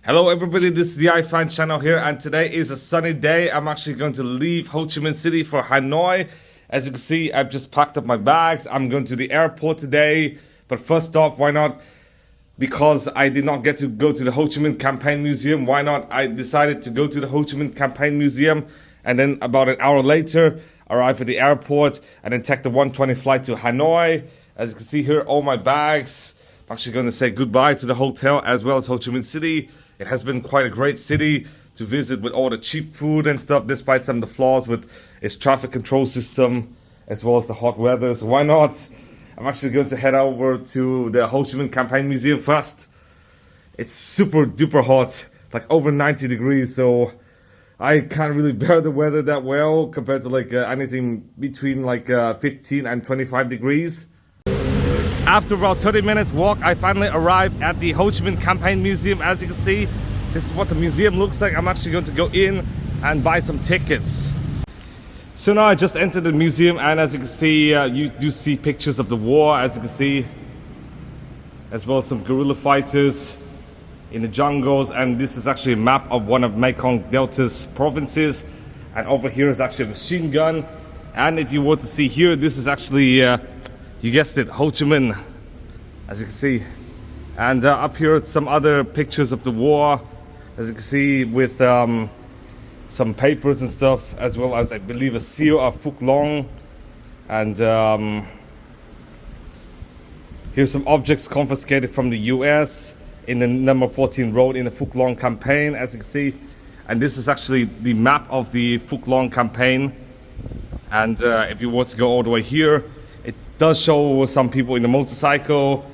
Hello everybody, this is the iFan channel here, and today is a sunny day. I'm actually going to leave Ho Chi Minh City for Hanoi. As you can see, I've just packed up my bags. I'm going to the airport today. But first off, why not? Because I did not get to go to the Ho Chi Minh Campaign Museum, why not? I decided to go to the Ho Chi Minh Campaign Museum, and then about an hour later, arrive at the airport, and then take the 1:20 flight to Hanoi. As you can see here, all my bags. I'm actually going to say goodbye to the hotel as well as Ho Chi Minh City. It has been quite a great city to visit with all the cheap food and stuff, despite some of the flaws with its traffic control system as well as the hot weather. So why not? I'm actually going to head over to the Ho Chi Minh Campaign Museum first. It's super duper hot, like over 90 degrees, so I can't really bear the weather that well compared to like anything between like 15 and 25 degrees. After about 30 minutes walk, I finally arrived at the Ho Chi Minh Campaign Museum. As you can see, this is what the museum looks like. I'm actually going to go in and buy some tickets. So now I just entered the museum, and as you can see, you do see pictures of the war, as you can see, as well as some guerrilla fighters in the jungles. And this is actually a map of one of Mae Klong Delta's provinces. And over here is actually a machine gun. And if you were to see here, this is actually you guessed it, Ho Chi Minh, as you can see. And up here some other pictures of the war, as you can see, with some papers and stuff, as well as I believe a seal of Phuc Long. And here's some objects confiscated from the US in the number 14 road in the Phuc Long campaign, as you can see. And this is actually the map of the Phuc Long campaign. And if you were to go all the way here, does show some people in the motorcycle,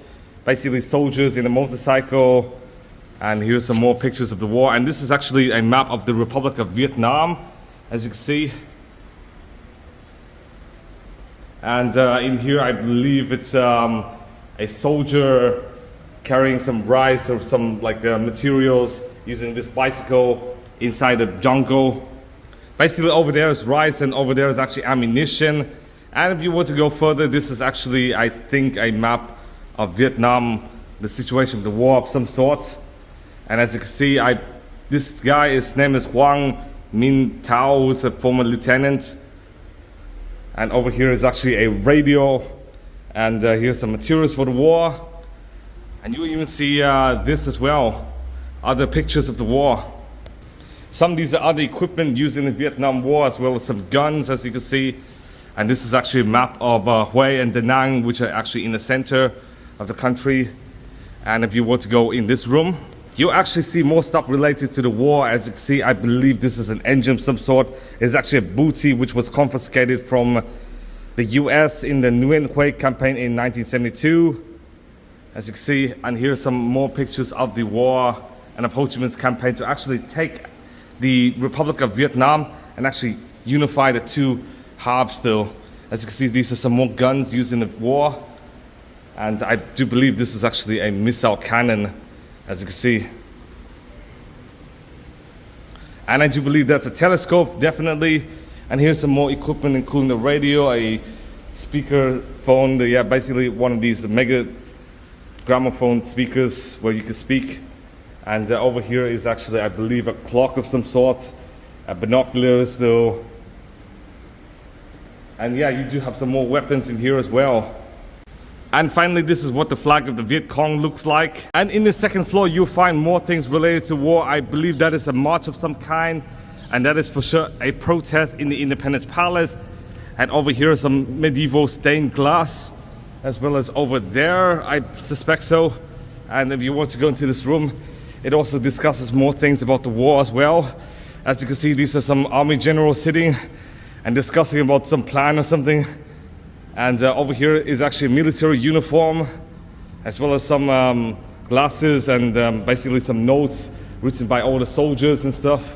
basically soldiers in the motorcycle. And here's some more pictures of the war. And this is actually a map of the Republic of Vietnam, as you can see. And in here, I believe it's a soldier carrying some rice or some like materials using this bicycle inside the jungle. Basically over there is rice, and over there is actually ammunition. And if you were to go further, this is actually, I think, a map of Vietnam, the situation of the war of some sort. And as you can see, this guy, his name is Hoan Minh Tao, who's a former lieutenant. And over here is actually a radio. And here's some materials for the war. And you even see this as well, other pictures of the war. Some of these are other equipment used in the Vietnam War, as well as some guns, as you can see. And this is actually a map of Hue and Da Nang, which are actually in the center of the country. And if you were to go in this room, you actually see more stuff related to the war. As you can see, I believe this is an engine of some sort. It's actually a booty which was confiscated from the US in the Nguyen Hue campaign in 1972. As you can see, and here's some more pictures of the war and of Ho Chi Minh's campaign to actually take the Republic of Vietnam and actually unify the two halves still. As you can see, these are some more guns used in the war. And I do believe this is actually a missile cannon, as you can see. And I do believe that's a telescope, definitely. And here's some more equipment, including the radio, a speaker phone, basically one of these mega gramophone speakers where you can speak. And over here is actually, I believe, a clock of some sort, binoculars though. And yeah, you do have some more weapons in here as well. And finally, this is what the flag of the Viet Cong looks like. And in the second floor, you'll find more things related to war. I believe that is a march of some kind. And that is for sure a protest in the Independence Palace. And over here is some medieval stained glass, as well as over there, I suspect so. And if you want to go into this room, it also discusses more things about the war as well. As you can see, these are some army generals sitting and discussing about some plan or something. And over here is actually a military uniform, as well as some glasses and basically some notes written by all the soldiers and stuff.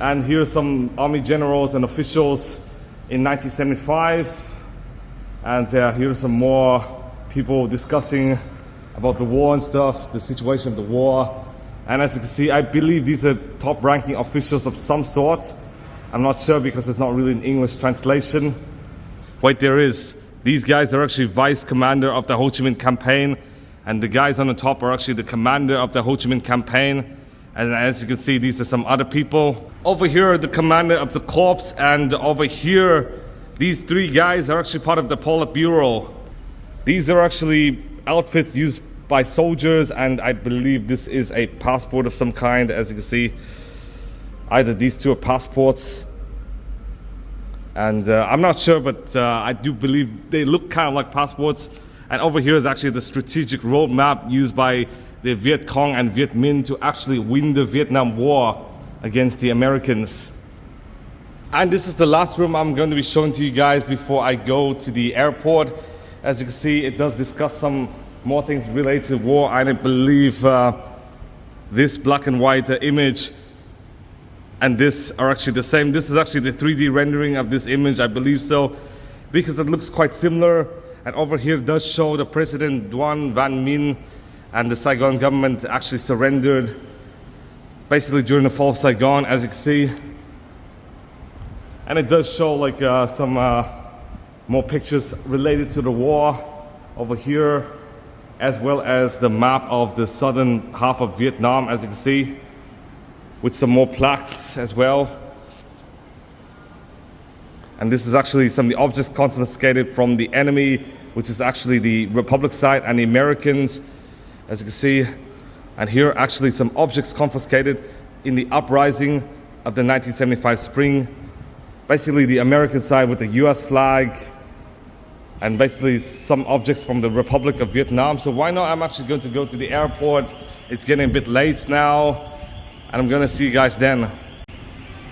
And here are some army generals and officials in 1975. And here are some more people discussing about the war and stuff, the situation of the war. And as you can see, I believe these are top-ranking officials of some sort. I'm not sure because it's not really an English translation. Wait, there is. These guys are actually vice commander of the Ho Chi Minh campaign, and the guys on the top are actually the commander of the Ho Chi Minh campaign. And as you can see, these are some other people. Over here, the commander of the corps, and over here, these three guys are actually part of the Politburo. These are actually outfits used by soldiers, and I believe this is a passport of some kind. As you can see, either these two are passports, and I'm not sure, but I do believe they look kind of like passports. And over here is actually the strategic roadmap used by the Viet Cong and Viet Minh to actually win the Vietnam War against the Americans. And this is the last room I'm going to be showing to you guys before I go to the airport. As you can see, it does discuss some more things related to war, and I believe this black and white image and this are actually the same. This is actually the 3D rendering of this image, I believe so, because it looks quite similar. And over here does show the President Duan Van Minh and the Saigon government actually surrendered basically during the fall of Saigon, as you can see. And it does show like some more pictures related to the war over here, as well as the map of the southern half of Vietnam, as you can see, with some more plaques as well. And this is actually some of the objects confiscated from the enemy, which is actually the Republic side and the Americans, as you can see. And here are actually some objects confiscated in the uprising of the 1975 spring. Basically the American side with the US flag, and basically some objects from the Republic of Vietnam. So why not? I'm actually going to go to the airport. It's getting a bit late now, and I'm gonna see you guys then.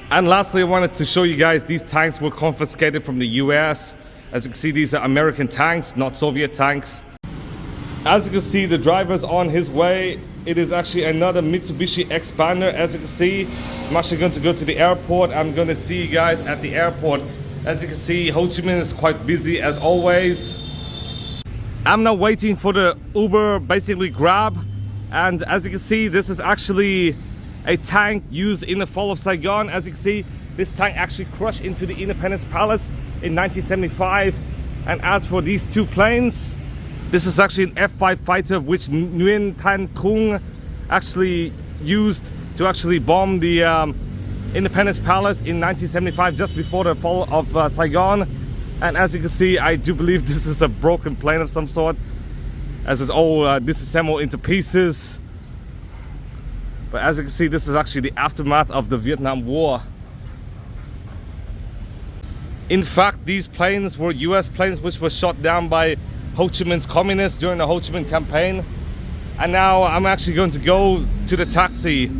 And lastly, I wanted to show you guys these tanks were confiscated from the US. As you can see, these are American tanks, not Soviet tanks. As you can see, the driver's on his way. It is actually another Mitsubishi Expander. As you can see, I'm actually going to go to the airport. I'm going to see you guys at the airport. As you can see, Ho Chi Minh is quite busy as always. I'm now waiting for the Uber, basically Grab. And as you can see, this is actually a tank used in the fall of Saigon. As you can see, this tank actually crashed into the Independence Palace in 1975. And as for these two planes, this is actually an F-5 fighter which Nguyen Thanh Cung actually used to actually bomb the Independence Palace in 1975, just before the fall of Saigon. And as you can see, I do believe this is a broken plane of some sort, as it's all disassembled into pieces. But as you can see, this is actually the aftermath of the Vietnam War. In fact, these planes were US planes which were shot down by Ho Chi Minh's communists during the Ho Chi Minh campaign. And now I'm actually going to go to the taxi.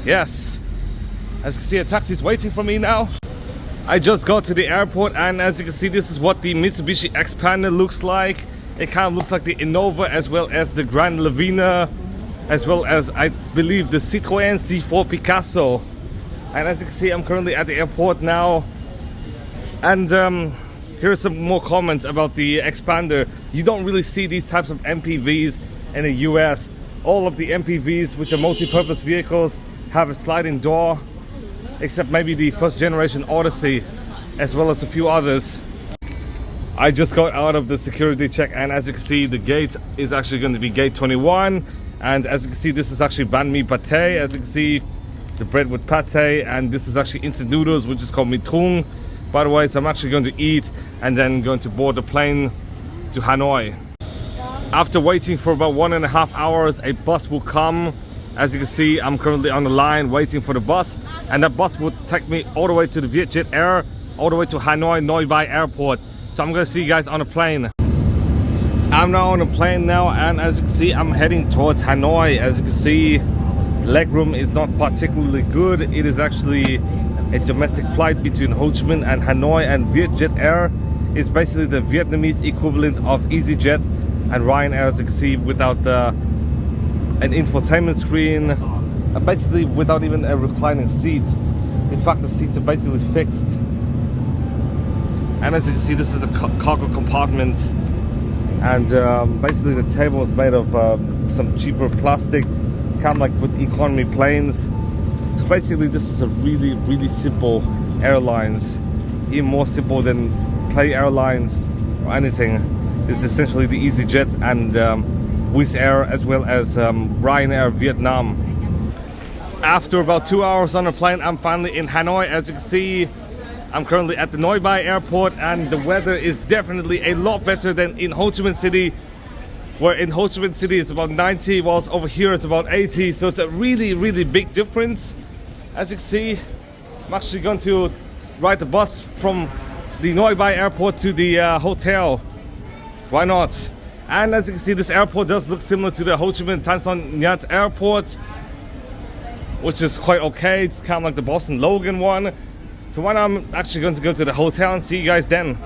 Yes, as you can see, a taxi is waiting for me now. I just got to the airport, and as you can see, this is what the Mitsubishi Expander looks like. It kind of looks like the Innova, as well as the Grand Lavina, as well as I believe the Citroën C4 Picasso. And as you can see, I'm currently at the airport now. And here are some more comments about the Expander. You don't really see these types of MPVs in the US. All of the MPVs, which are multi-purpose vehicles, have a sliding door, except maybe the first generation Odyssey, as well as a few others. I just got out of the security check, and as you can see, the gate is actually going to be gate 21. And as you can see, this is actually banh mi pate. As you can see, the bread with pate, and this is actually instant noodles, which is called mi trung. By the way, so I'm actually going to eat and then going to board the plane to Hanoi. After waiting for about 1.5 hours, a bus will come. As you can see, I'm currently on the line waiting for the bus, and that bus will take me all the way to the Vietjet Air, all the way to Hanoi Noi Bai Airport. So I'm going to see you guys on the plane. I'm now on the plane now, and as you can see, I'm heading towards Hanoi. As you can see, legroom is not particularly good. It is actually a domestic flight between Ho Chi Minh and Hanoi, and Vietjet Air is basically the Vietnamese equivalent of EasyJet and Ryanair, as you can see, without an infotainment screen, basically without even a reclining seat. In fact, the seats are basically fixed. And as you can see, this is the cargo compartment, and basically the table is made of some cheaper plastic, kind of like with economy planes. So basically, this is a really simple airlines, even more simple than Thai Airlines or anything. This is essentially the EasyJet and Wizz Air, as well as Ryanair Vietnam. After about 2 hours on a plane, I'm finally in Hanoi. As you can see, I'm currently at the Noi Bai airport, and the weather is definitely a lot better than in Ho Chi Minh City, where in Ho Chi Minh City it's about 90, whilst over here it's about 80. So it's a really big difference. As you can see, I'm actually going to ride the bus from the Noi Bai airport to the hotel. Why not? And as you can see, this airport does look similar to the Ho Chi Minh Tan Son Nhat airport, which is quite okay. It's kind of like the Boston Logan one. So why not, I'm actually going to go to the hotel and see you guys then.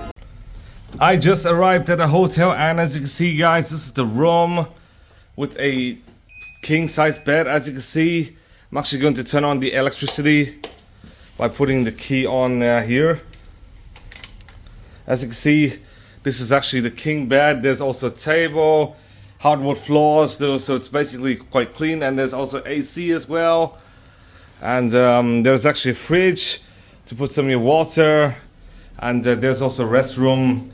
I just arrived at the hotel, and as you can see guys, this is the room with a king size bed. As you can see, I'm actually going to turn on the electricity by putting the key on here. As you can see, this is actually the king bed. There's also a table, hardwood floors though, so it's basically quite clean, and there's also AC as well. And there's actually a fridge to put some of your water, and there's also a restroom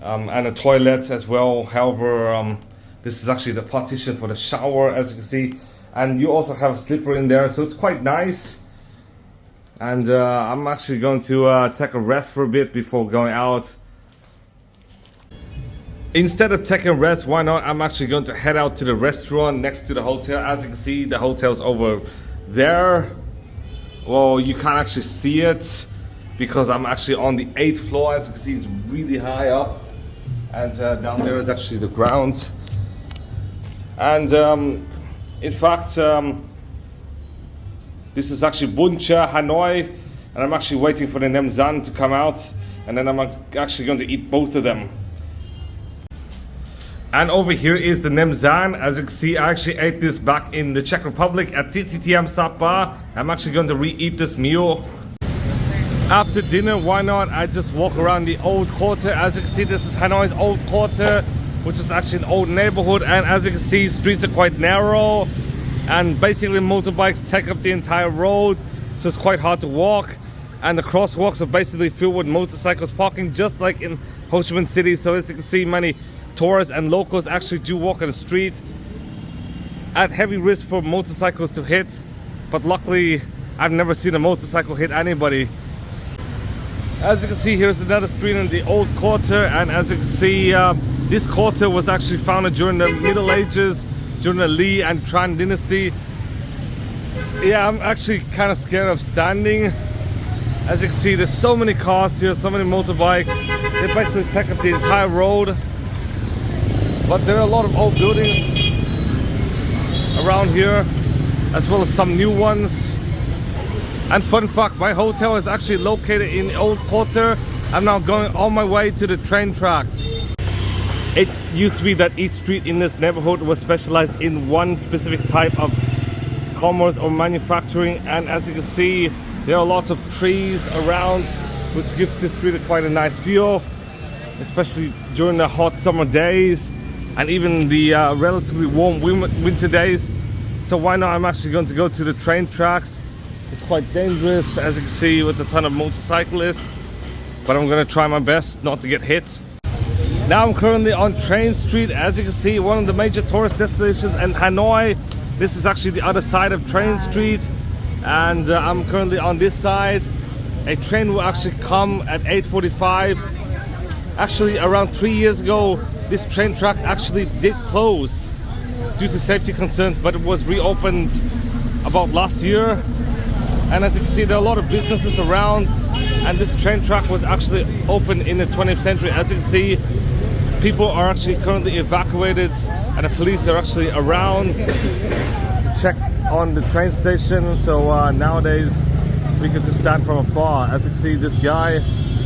and a toilet as well. However, this is actually the partition for the shower, as you can see, and you also have a slipper in there, so it's quite nice. And I'm actually going to take a rest for a bit before going out. Instead of taking a rest, why not, I'm actually going to head out to the restaurant next to the hotel. As you can see, the hotel's over there. Well, you can't actually see it because I'm actually on the 8th floor. As you can see, it's really high up, and down there is actually the ground. And in fact, this is actually Bun Cha Hanoi, and I'm actually waiting for the Nem Zan to come out, and then I'm actually going to eat both of them. And over here is the Nem Zan. As you can see, I actually ate this back in the Czech Republic at TTTM Sapa. I'm actually going to re-eat this meal. After dinner, why not, I just walk around the Old Quarter. As you can see, this is Hanoi's Old Quarter, which is actually an old neighborhood. And as you can see, streets are quite narrow, and basically motorbikes take up the entire road, so it's quite hard to walk. And the crosswalks are basically filled with motorcycles parking, just like in Ho Chi Minh City. So as you can see, many tourists and locals actually do walk on the street at heavy risk for motorcycles to hit, but luckily I've never seen a motorcycle hit anybody. As you can see, here's another street in the Old Quarter, and as you can see, this quarter was actually founded during the Middle Ages, during the Li and Tran dynasty. Yeah, I'm actually kind of scared of standing. As you can see, there's so many cars here, so many motorbikes. They basically take up the entire road. But there are a lot of old buildings around here, as well as some new ones. And fun fact, my hotel is actually located in the Old Quarter. I'm now going on my way to the train tracks. It used to be that each street in this neighborhood was specialized in one specific type of commerce or manufacturing. And as you can see, there are lots of trees around, which gives this street quite a nice feel, especially during the hot summer days, and even the relatively warm winter days. So why not, I'm actually going to go to the train tracks. It's quite dangerous, as you can see, with a ton of motorcyclists, but I'm going to try my best not to get hit. Now I'm currently on Train Street. As you can see, one of the major tourist destinations in Hanoi. This is actually the other side of Train Street, and I'm currently on this side. A train will actually come at 8:45. Actually, around 3 years ago, this train track actually did close due to safety concerns, but it was reopened about last year. And as you can see, there are a lot of businesses around, and this train track was actually opened in the 20th century. As you can see, people are actually currently evacuated, and the police are actually around to check on the train station. So nowadays we can just stand from afar. As you can see, this guy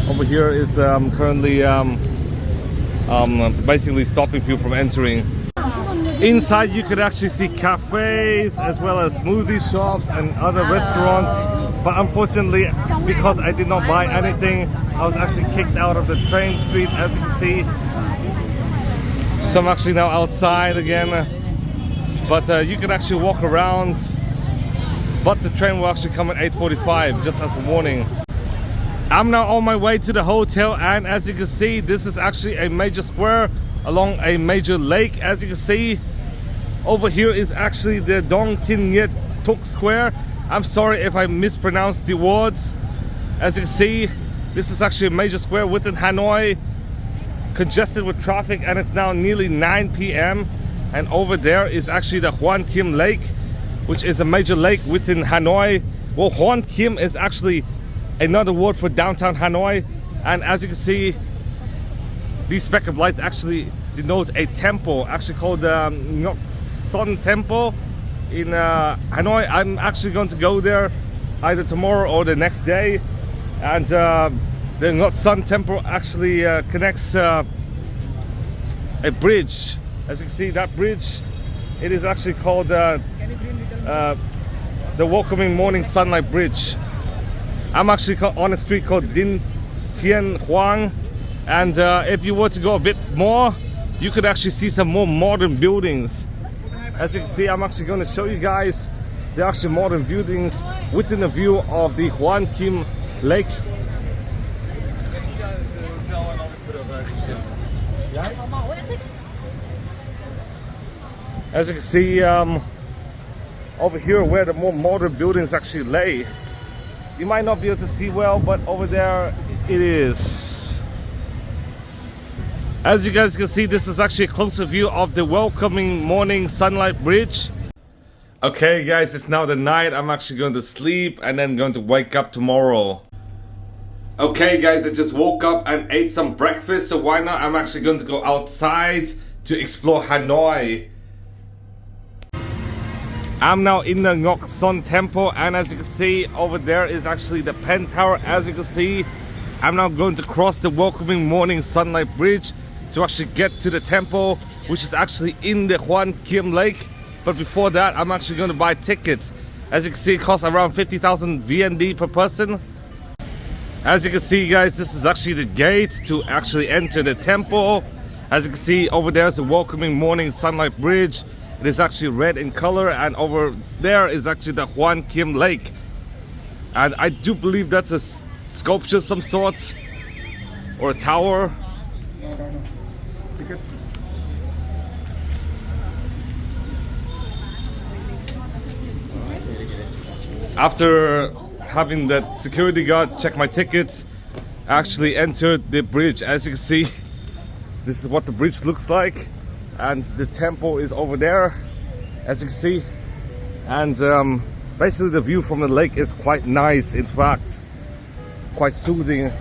over here is currently basically stopping people from entering. Inside you could actually see cafes as well as smoothie shops and other restaurants, but unfortunately, because I did not buy anything, I was actually kicked out of the train street, as you can see. So I'm actually now outside again, but you can actually walk around, but the train will actually come at 8:45, just as a warning. I'm now on my way to the hotel, and as you can see, this is actually a major square along a major lake. As you can see, over here is actually the Dong Kin Nyet Tuk Square. I'm sorry if I mispronounced the words. As you can see, this is actually a major square within Hanoi, congested with traffic, and it's now nearly 9 p.m. and over there is actually the Hoan Kiem Lake, which is a major lake within Hanoi. Well, Hoan Kiem is actually another word for downtown Hanoi, and as you can see, these speck of lights actually denote a temple, actually called the Ngoc Son Temple in Hanoi. I'm actually going to go there either tomorrow or the next day, and the Ngoc Son Temple actually connects a bridge. As you can see, that bridge, it is actually called the Welcoming Morning Sunlight Bridge. I'm actually on a street called Din Tien Huang, and if you were to go a bit more, you could actually see some more modern buildings. As you can see, I'm actually going to show you guys the actual modern buildings within the view of the Hoan Kiem Lake. As you can see, over here where the more modern buildings actually lay, you might not be able to see well, but over there it is. As you guys can see, this is actually a closer view of the Welcoming Morning Sunlight Bridge. Okay guys, it's now the night. I'm actually going to sleep and then going to wake up tomorrow. Okay guys, I just woke up and ate some breakfast, so why not? I'm actually going to go outside to explore Hanoi. I'm now in the Ngoc Son Temple, and as you can see, over there is actually the Pen Tower. As you can see, I'm now going to cross the Welcoming Morning Sunlight Bridge to actually get to the temple, which is actually in the Hoan Kiem Lake. But before that, I'm actually going to buy tickets. As you can see, it costs around 50,000 VND per person. As you can see guys, this is actually the gate to actually enter the temple. As you can see, over there is the Welcoming Morning Sunlight Bridge. It is actually red in color, and over there is actually the Hoan Kiem Lake. And I do believe that's a sculpture of some sorts, or a tower. After having that security guard check my tickets, I actually entered the bridge. As you can see, this is what the bridge looks like, and the temple is over there, as you can see. And basically the view from the lake is quite nice, in fact, quite soothing.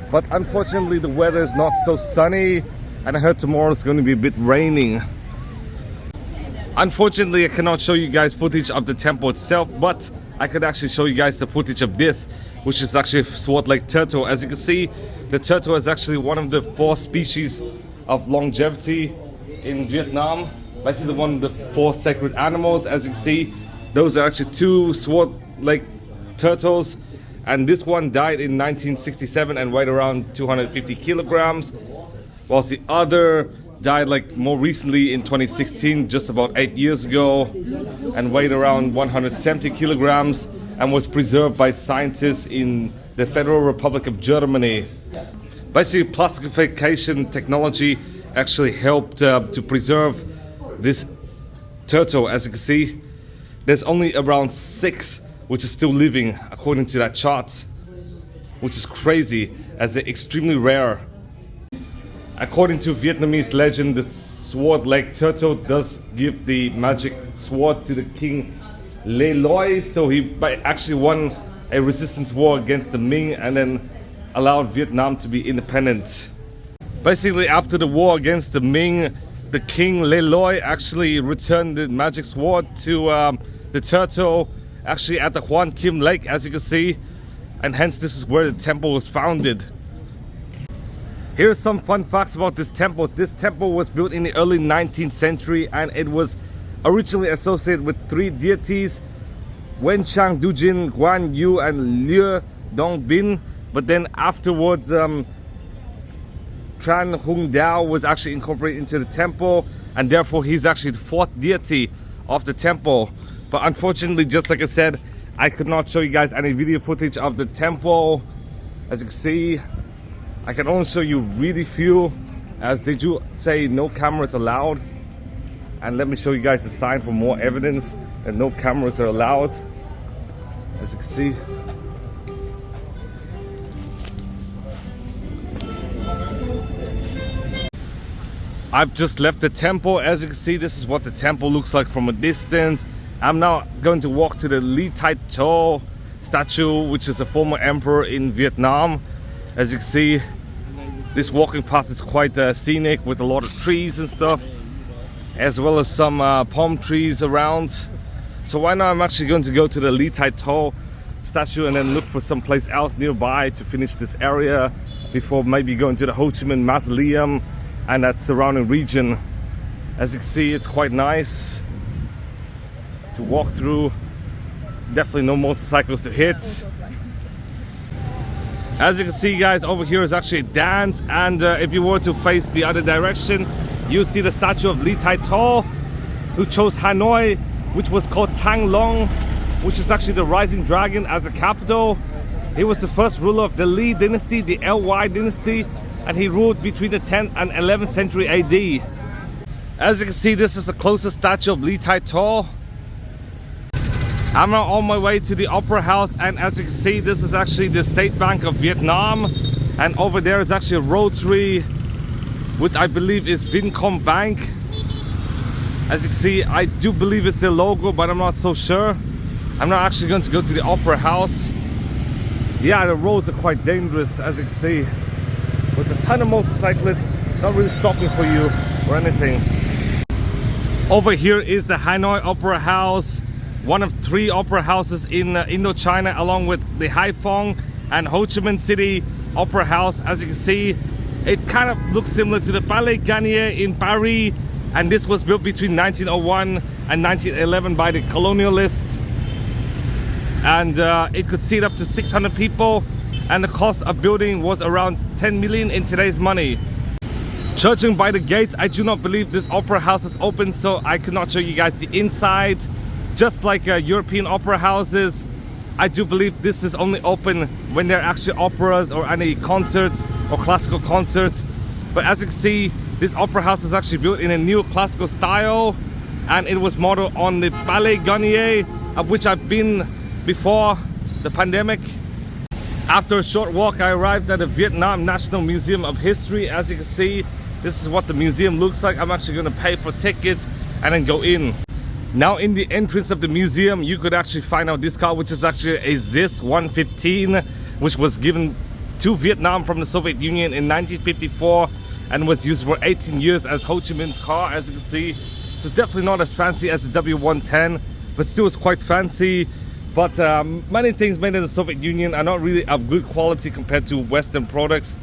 But unfortunately the weather is not so sunny, and I heard tomorrow it's going to be a bit raining. Unfortunately, I cannot show you guys footage of the temple itself, but I could actually show you guys the footage of this, which is actually a sword lake turtle. As you can see, the turtle is actually one of the 4 species of longevity in Vietnam. Basically one of the 4 sacred animals. As you can see, those are actually 2 sword lake turtles, and this one died in 1967 and weighed around 250 kilograms, whilst the other died like more recently in 2016, just about 8 years ago, and weighed around 170 kilograms and was preserved by scientists in the Federal Republic of Germany. Basically, plastification technology actually helped to preserve this turtle. As you can see, there's only around 6 which is still living according to that chart, which is crazy as they're extremely rare. According to Vietnamese legend, the sword lake turtle does give the magic sword to the king Le Loi, so he actually won a resistance war against the Minh and then allowed Vietnam to be independent. Basically, after the war against the Minh, the king Le Loi actually returned the magic sword to the turtle, actually at the Hoan Kiem Lake, as you can see, and hence this is where the temple was founded. Here's some fun facts about this temple. This temple was built in the early 19th century, and it was originally associated with 3 deities, Wen Chang Dujin, Guan Yu, and Liu Dong Bin. But then afterwards, Tran Hung Dao was actually incorporated into the temple, and therefore he's actually the 4th deity of the temple. But unfortunately, just like I said, I could not show you guys any video footage of the temple. As you can see, I can only show you really few, as they do say no cameras allowed. And let me show you guys the sign for more evidence that no cameras are allowed. As you can see. I've just left the temple. As you can see, this is what the temple looks like from a distance. I'm now going to walk to the Ly Tai To statue, which is a former emperor in Vietnam. As you can see, this walking path is quite scenic with a lot of trees and stuff, as well as some palm trees around. So right now I'm actually going to go to the Ly Tai To statue and then look for some place else nearby to finish this area before maybe going to the Ho Chi Minh Mausoleum and that surrounding region. As you can see, it's quite nice to walk through. Definitely no motorcycles to hit. As you can see, guys, over here is actually a dance, and if you were to face the other direction, you see the statue of Ly Tai To, who chose Hanoi, which was called Thang Long, which is actually the rising dragon, as a capital. He was the first ruler of the Ly dynasty, the Ly dynasty, and he ruled between the 10th and 11th century AD. As you can see, this is the closest statue of Ly Tai To. I'm now on my way to the Opera House, and as you can see, this is actually the State Bank of Vietnam, and over there is actually a rotary, which I believe is Vincom Bank. As you can see, I do believe it's their logo, but I'm not so sure. I'm not actually going to go to the Opera House. Yeah, the roads are quite dangerous, as you can see, with a ton of motorcyclists not really stopping for you or anything. Over here is the Hanoi Opera House, one of 3 opera houses in Indochina, along with the Haiphong and Ho Chi Minh City Opera House. As you can see, it kind of looks similar to the Palais Garnier in Paris, and this was built between 1901 and 1911 by the colonialists, and it could seat up to 600 people, and the cost of building was around 10 million in today's money. Judging by the gates, I do not believe this opera house is open, so I could not show you guys the inside. Just like European opera houses, I do believe this is only open when there are actually operas or any concerts or classical concerts. But as you can see, this opera house is actually built in a neoclassical style, and it was modeled on the Palais Garnier, of which I've been before the pandemic. After a short walk, I arrived at the Vietnam National Museum of History. As you can see, this is what the museum looks like. I'm actually going to pay for tickets and then go in. Now in the entrance of the museum, you could actually find out this car, which is actually a ZIS 115, which was given to Vietnam from the Soviet Union in 1954 and was used for 18 years as Ho Chi Minh's car. As you can see, so it's definitely not as fancy as the W110, but still it's quite fancy. But many things made in the Soviet Union are not really of good quality compared to Western products.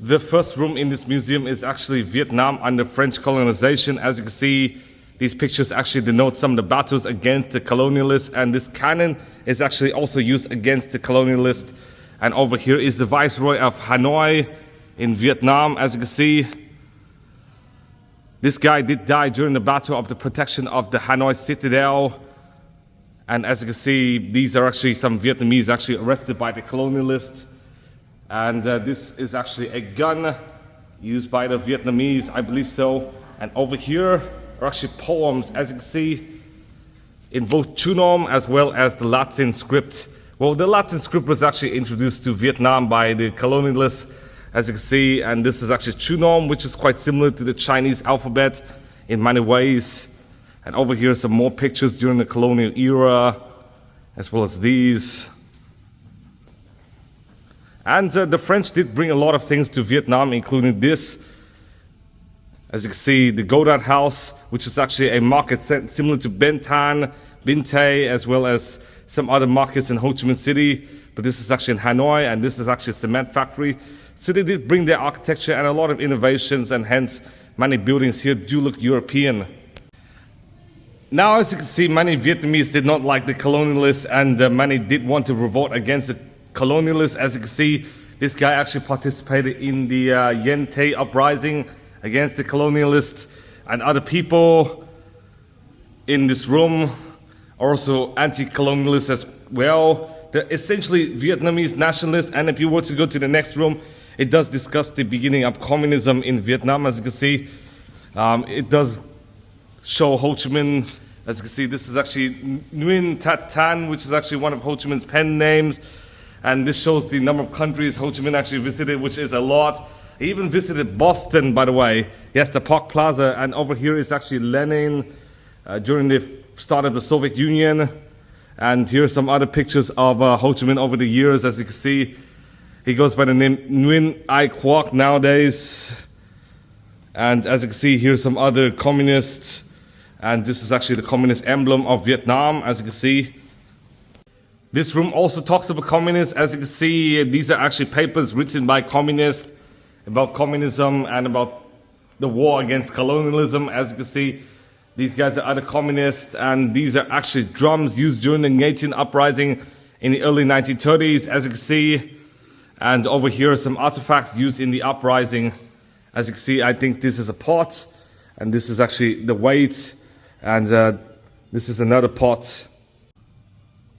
The first room in this museum is actually Vietnam under French colonization. As you can see, these pictures actually denote some of the battles against the colonialists, and this cannon is actually also used against the colonialists. And over here is the Viceroy of Hanoi in Vietnam. As you can see, this guy did die during the battle of the protection of the Hanoi Citadel. And as you can see, these are actually some Vietnamese actually arrested by the colonialists. And this is actually a gun used by the Vietnamese, I believe so. And over here are actually poems, as you can see, in both Chu Nom as well as the Latin script. Well, the Latin script was actually introduced to Vietnam by the colonialists, as you can see, and this is actually Chu Nom, which is quite similar to the Chinese alphabet in many ways. And over here are some more pictures during the colonial era, as well as these. And the French did bring a lot of things to Vietnam, including this. As you can see, the Godard House, which is actually a market similar to Ben Thanh, Binh Tay, as well as some other markets in Ho Chi Minh City. But this is actually in Hanoi, and this is actually a cement factory. So they did bring their architecture and a lot of innovations, and hence many buildings here do look European. Now, as you can see, many Vietnamese did not like the colonialists, and many did want to revolt against the colonialists. As you can see, this guy actually participated in the Yen Tay uprising against the colonialists, and other people in this room are also anti-colonialists as well. They're essentially Vietnamese nationalists, and if you were to go to the next room, it does discuss the beginning of communism in Vietnam, as you can see. It does show Ho Chi Minh. As you can see, this is actually Nguyen Tat Tan, which is actually one of Ho Chi Minh's pen names. And this shows the number of countries Ho Chi Minh actually visited, which is a lot. He even visited Boston, by the way. Yes, the Park Plaza. And over here is actually Lenin during the start of the Soviet Union. And here's some other pictures of Ho Chi Minh over the years. As you can see, he goes by the name Nguyen Ai Quoc nowadays. And as you can see, here's some other communists. And this is actually the communist emblem of Vietnam, as you can see. This room also talks about communists. As you can see, these are actually papers written by communists about communism and about the war against colonialism. As you can see, these guys are other communists, and these are actually drums used during the Ngoc Son uprising in the early 1930s, as you can see. And over here are some artifacts used in the uprising. As you can see, I think this is a pot, and this is actually the weight, and this is another pot.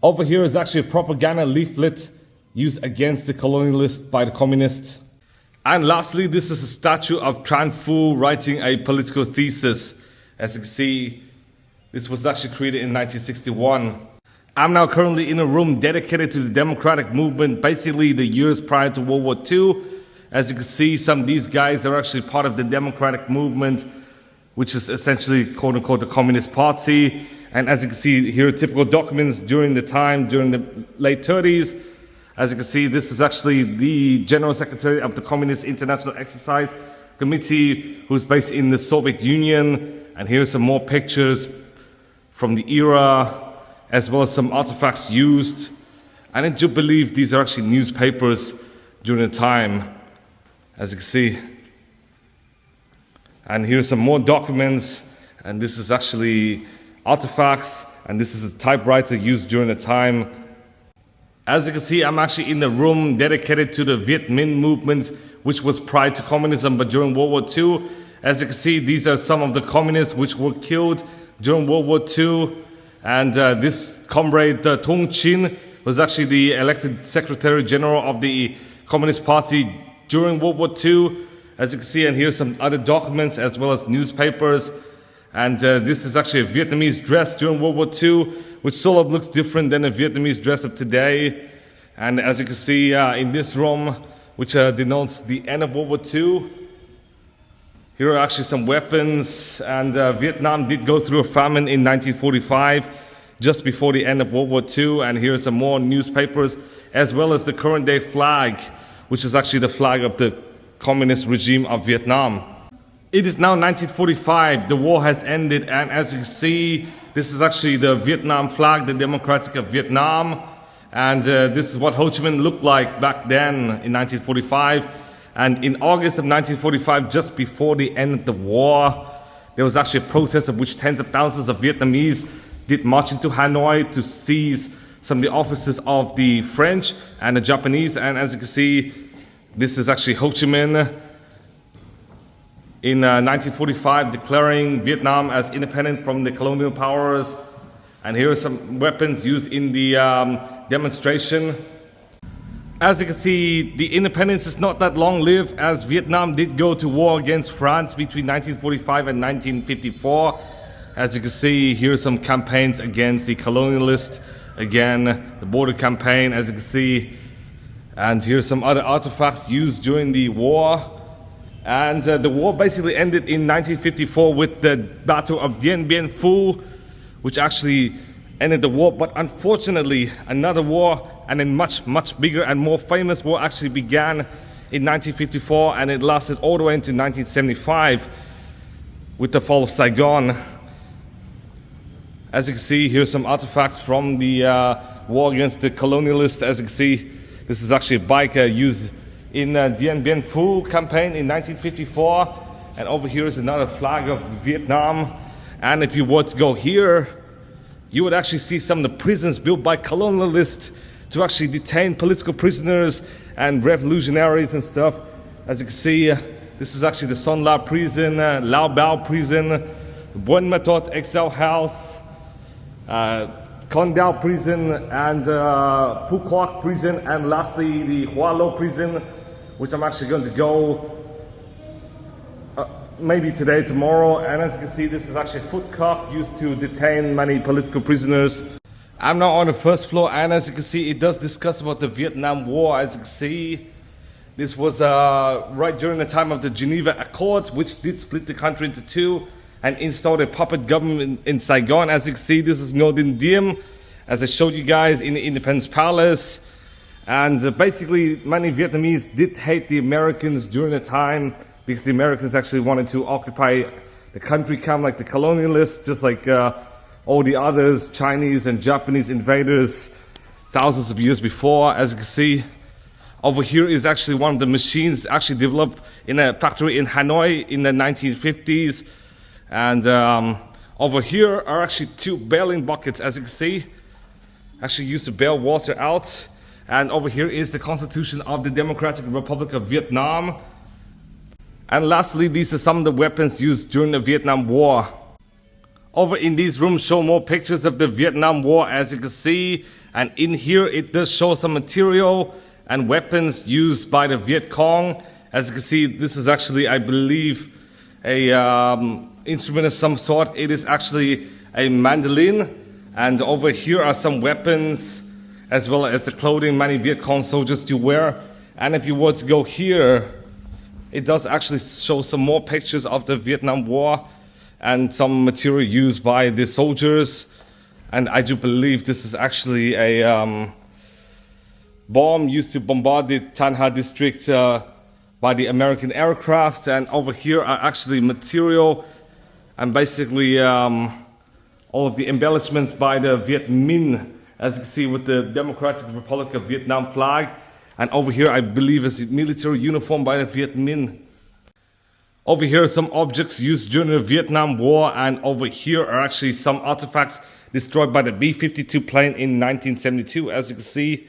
Over here is actually a propaganda leaflet used against the colonialists by the communists. And lastly, this is a statue of Tran Phu writing a political thesis. As you can see, this was actually created in 1961. I'm now currently in a room dedicated to the democratic movement, basically the years prior to World War II. As you can see, some of these guys are actually part of the democratic movement, which is essentially, quote unquote, the Communist Party. And as you can see, here are typical documents during the time, during the late 30s. As you can see, this is actually the General Secretary of the Communist International Exercise Committee, who's based in the Soviet Union. And here's some more pictures from the era, as well as some artifacts used. And I do believe these are actually newspapers during the time, as you can see. And here's some more documents, and this is actually artifacts, and this is a typewriter used during the time. As you can see, I'm actually in the room dedicated to the Viet Minh movement, which was prior to communism, but during World War II. As you can see, these are some of the communists which were killed during World War II. And this comrade Thong Chin was actually the elected Secretary General of the Communist Party during World War II. As you can see, and here's some other documents as well as newspapers. And this is actually a Vietnamese dress during World War II, which sort of looks different than a Vietnamese dress of today. And as you can see in this room, which denotes the end of World War II, here are actually some weapons. And Vietnam did go through a famine in 1945, just before the end of World War II. And here are some more newspapers, as well as the current day flag, which is actually the flag of the communist regime of Vietnam. It is now 1945, the war has ended, and as you can see, this is actually the Vietnam flag, the Democratic of Vietnam. And this is what Ho Chi Minh looked like back then in 1945. And in August of 1945, just before the end of the war, there was actually a protest of which tens of thousands of Vietnamese did march into Hanoi to seize some of the offices of the French and the Japanese. And as you can see, this is actually Ho Chi Minh in 1945 declaring Vietnam as independent from the colonial powers. And here are some weapons used in the demonstration. As you can see, the independence is not that long-lived, as Vietnam did go to war against France between 1945 and 1954. As you can see, here are some campaigns against the colonialists. Again, the border campaign, as you can see. And here's some other artifacts used during the war. And the war basically ended in 1954 with the Battle of Dien Bien Phu, which actually ended the war. But unfortunately, another war, and a much bigger and more famous war, actually began in 1954, and it lasted all the way into 1975 with the fall of Saigon. As you can see, here's some artifacts from the war against the colonialists. As you can see, this is actually a bike used in Dien Bien Phu campaign in 1954. And over here is another flag of Vietnam. And if you were to go here, you would actually see some of the prisons built by colonialists to actually detain political prisoners and revolutionaries and stuff. As you can see, this is actually the Son La Prison, Lao Bao Prison, Buon Ma Tot Exile House, Con Dao Prison, and Phu Quoc Prison, and lastly the Hoa Lo Prison, which I'm actually going to go maybe today, tomorrow. And as you can see, this is actually a foot cuff used to detain many political prisoners. I'm now on the first floor, and as you can see, it does discuss about the Vietnam War. As you can see, this was right during the time of the Geneva Accords, which did split the country into two and installed a puppet government in Saigon. As you can see, this is Ngoc Son Temple, as I showed you guys, in the Independence Palace. And basically, many Vietnamese did hate the Americans during the time, because the Americans actually wanted to occupy the country, kind of like the colonialists, just like all the others, Chinese and Japanese invaders, thousands of years before. As you can see, over here is actually one of the machines actually developed in a factory in Hanoi in the 1950s. And over here are actually two bailing buckets, as you can see, actually used to bail water out. And over here is the Constitution of the Democratic Republic of Vietnam. And lastly, these are some of the weapons used during the Vietnam War. Over in these rooms show more pictures of the Vietnam War, as you can see. And in here it does show some material and weapons used by the Viet Cong. As you can see, this is actually, I believe, a instrument of some sort. It is actually a mandolin. And over here are some weapons, as well as the clothing many Viet Cong soldiers do wear. And if you were to go here, it does actually show some more pictures of the Vietnam War and some material used by the soldiers. And I do believe this is actually a bomb used to bombard the Tan Ha district by the American aircraft. And over here are actually material and basically all of the embellishments by the Viet Minh, as you can see, with the Democratic Republic of Vietnam flag. And over here, I believe, is a military uniform by the Viet Minh. Over here are some objects used during the Vietnam War, and over here are actually some artifacts destroyed by the B-52 plane in 1972. As you can see,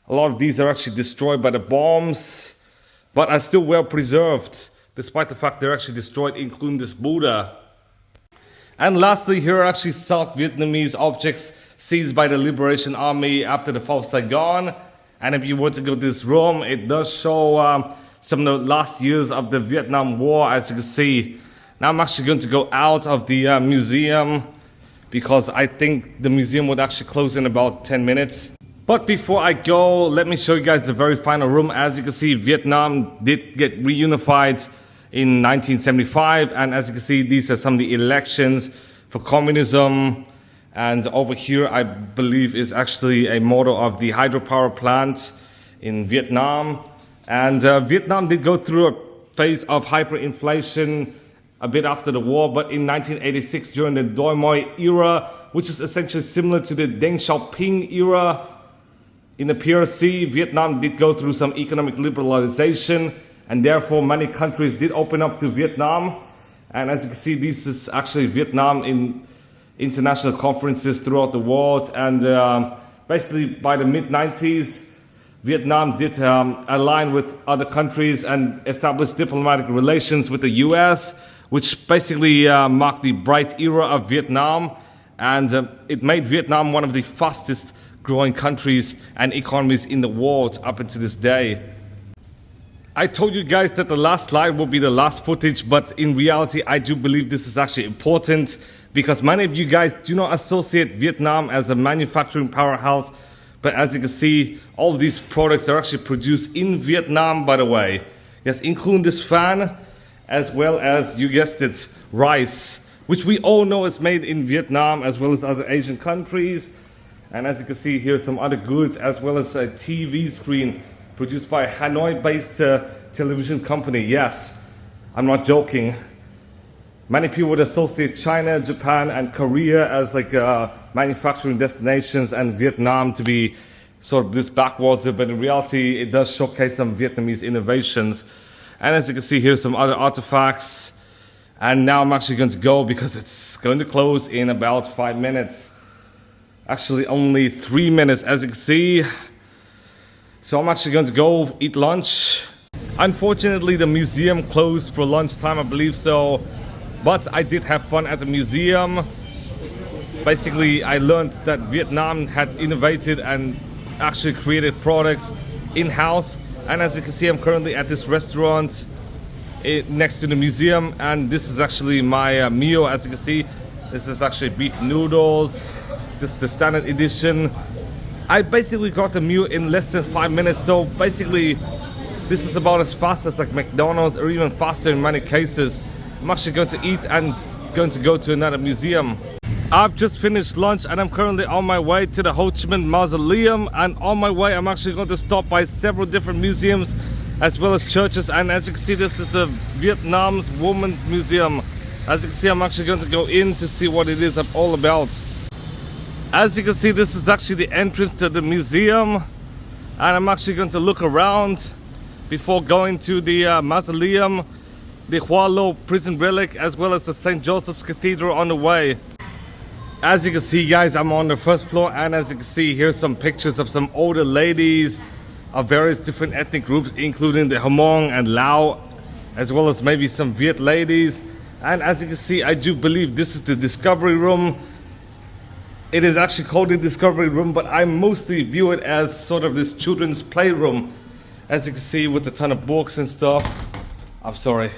a lot of these are actually destroyed by the bombs, but are still well preserved, despite the fact they're actually destroyed, including this Buddha. And lastly, here are actually South Vietnamese objects seized by the Liberation Army after the fall of Saigon. And if you were to go to this room, it does show some of the last years of the Vietnam War, as you can see. Now I'm actually going to go out of the museum, because I think the museum would actually close in about 10 minutes. But before I go, let me show you guys the very final room. As you can see, Vietnam did get reunified in 1975. And as you can see, these are some of the elections for communism. And over here, I believe, is actually a model of the hydropower plant in Vietnam. And Vietnam did go through a phase of hyperinflation a bit after the war, but in 1986, during the Doi Moi era, which is essentially similar to the Deng Xiaoping era, in the PRC, Vietnam did go through some economic liberalization, and therefore many countries did open up to Vietnam. And as you can see, this is actually Vietnam in international conferences throughout the world. And basically by the mid-90s, Vietnam did align with other countries and establish diplomatic relations with the US, which basically marked the bright era of Vietnam. And it made Vietnam one of the fastest growing countries and economies in the world up until this day. I told you guys that the last slide will be the last footage, but in reality, I do believe this is actually important, because many of you guys do not associate Vietnam as a manufacturing powerhouse. But as you can see, all of these products are actually produced in Vietnam, by the way. Yes, including this fan, as well as, you guessed it, rice, which we all know is made in Vietnam, as well as other Asian countries. And as you can see here, some other goods, as well as a TV screen produced by a Hanoi-based television company. Yes, I'm not joking. Many people would associate China, Japan, and Korea as like manufacturing destinations, and Vietnam to be sort of this backwater, but in reality, it does showcase some Vietnamese innovations. And as you can see here, some other artifacts. And now I'm actually going to go, because it's going to close in about 5 minutes. Actually, only 3 minutes, as you can see. So I'm actually going to go eat lunch. Unfortunately, the museum closed for lunchtime, I believe so. But I did have fun at the museum. Basically, I learned that Vietnam had innovated and actually created products in-house. And as you can see, I'm currently at this restaurant. next to the museum. And this is actually my meal. As you can see, this is actually beef noodles, just the standard edition. I basically got the meal in less than 5 minutes, so basically this is about as fast as like McDonald's, or even faster in many cases. I'm actually going to eat and going to go to another museum. I've just finished lunch and I'm currently on my way to the Ho Chi Minh Mausoleum, and on my way I'm actually going to stop by several different museums as well as churches. And as you can see, this is the Vietnam's Women's Museum. As you can see, I'm actually going to go in to see what it is all about. As you can see, this is actually the entrance to the museum, and I'm actually going to look around before going to the mausoleum, the Hoa Lo Prison Relic, as well as the St. Joseph's Cathedral on the way. As you can see, guys, I'm on the first floor, and as you can see, here's some pictures of some older ladies of various different ethnic groups, including the Hmong and Lao, as well as maybe some Viet ladies. And as you can see, I do believe this is the Discovery Room. It is actually called the Discovery Room, but I mostly view it as sort of this children's playroom. As you can see, with a ton of books and stuff. I'm sorry.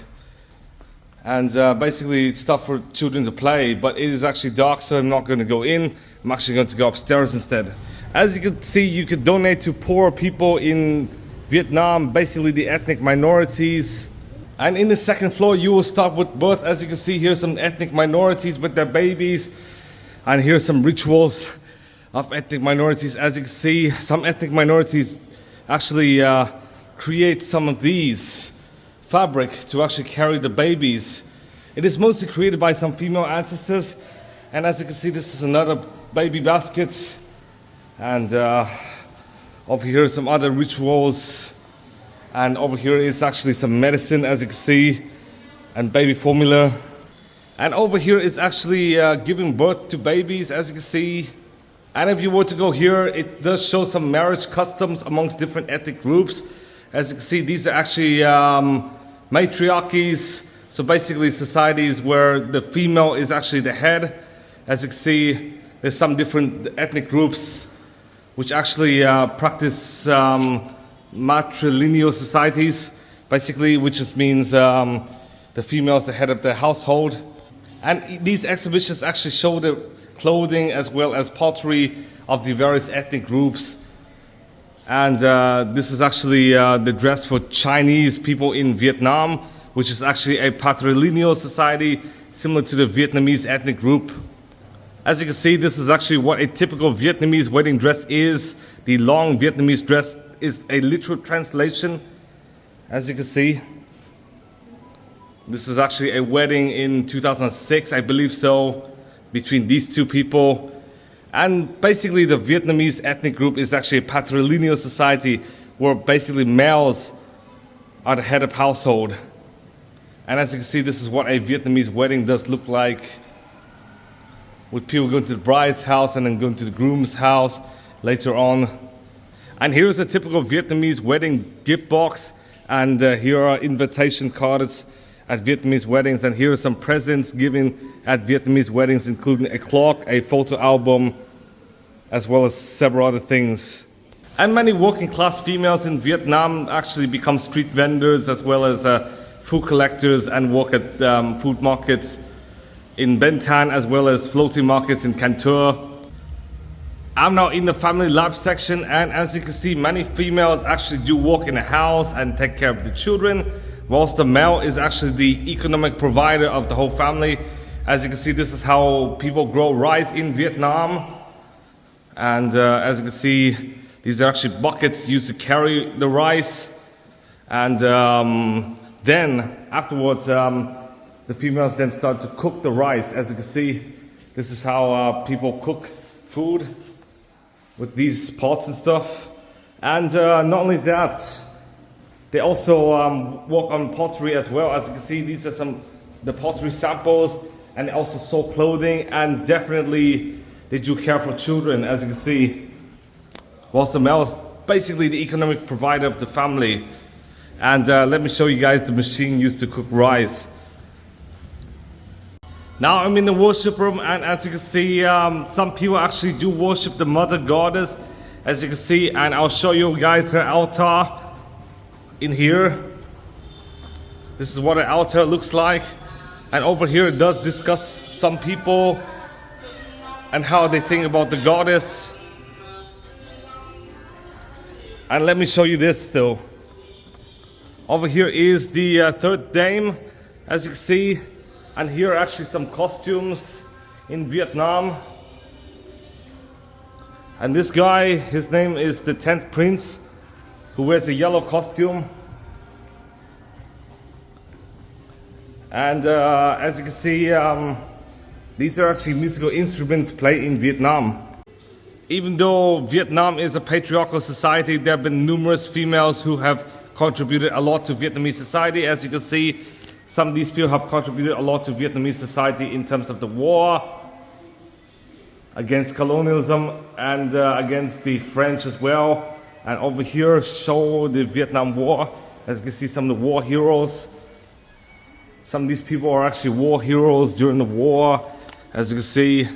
And basically stuff for children to play, but it is actually dark, so I'm not going to go in. I'm actually going to go upstairs instead. As you can see, you can donate to poor people in Vietnam, basically the ethnic minorities. And in the second floor, you will start with birth. As you can see, here's some ethnic minorities with their babies, and here's some rituals of ethnic minorities. As you can see, some ethnic minorities actually create some of these fabric to actually carry the babies. It is mostly created by some female ancestors, and as you can see, this is another baby basket, and over here are some other rituals, and over here is actually some medicine, as you can see, and baby formula, and over here is actually giving birth to babies, as you can see. And if you were to go here, it does show some marriage customs amongst different ethnic groups. As you can see, these are actually matriarchies, so basically societies where the female is actually the head. As you can see, there's some different ethnic groups which actually practice matrilineal societies, basically, which just means the female is the head of the household. And these exhibitions actually show the clothing as well as pottery of the various ethnic groups. And this is actually the dress for Chinese people in Vietnam, which is actually a patrilineal society similar to the Vietnamese ethnic group. As you can see, this is actually what a typical Vietnamese wedding dress is. The long Vietnamese dress is a literal translation. As you can see, this is actually a wedding in 2006, I believe so, between these two people. And basically the Vietnamese ethnic group is actually a patrilineal society where basically males are the head of household. And as you can see, this is what a Vietnamese wedding does look like, with people going to the bride's house and then going to the groom's house later on. And here's a typical Vietnamese wedding gift box, and here are invitation cards at Vietnamese weddings, and here are some presents given at Vietnamese weddings, including a clock, a photo album, as well as several other things. And many working class females in Vietnam actually become street vendors, as well as food collectors, and work at food markets in Ben Thanh, as well as floating markets in Can Thơ. I'm now in the family life section, and as you can see, many females actually do work in the house and take care of the children, whilst the male is actually the economic provider of the whole family. As you can see, this is how people grow rice in Vietnam. And as you can see, these are actually buckets used to carry the rice. And then afterwards, the females then start to cook the rice. As you can see, this is how people cook food with these pots and stuff. And not only that, they also work on pottery as well. As you can see, these are the pottery samples, and they also sew clothing, and definitely they do care for children, as you can see. Whilst the male is basically the economic provider of the family. And let me show you guys the machine used to cook rice. Now I'm in the worship room, and as you can see, some people actually do worship the mother goddess, as you can see, and I'll show you guys her altar in here. This is what an altar looks like. And over here it does discuss some people and how they think about the goddess. And let me show you this still. Over here is the third dame, as you can see. And here are actually some costumes in Vietnam. And this guy, his name is the 10th Prince, who wears a yellow costume. And as you can see, these are actually musical instruments played in Vietnam. Even though Vietnam is a patriarchal society, there have been numerous females who have contributed a lot to Vietnamese society. As you can see, some of these people have contributed a lot to Vietnamese society in terms of the war against colonialism and against the French as well. And over here show the Vietnam War. As you can see, some of the war heroes. Some of these people are actually war heroes during the war, as you can see.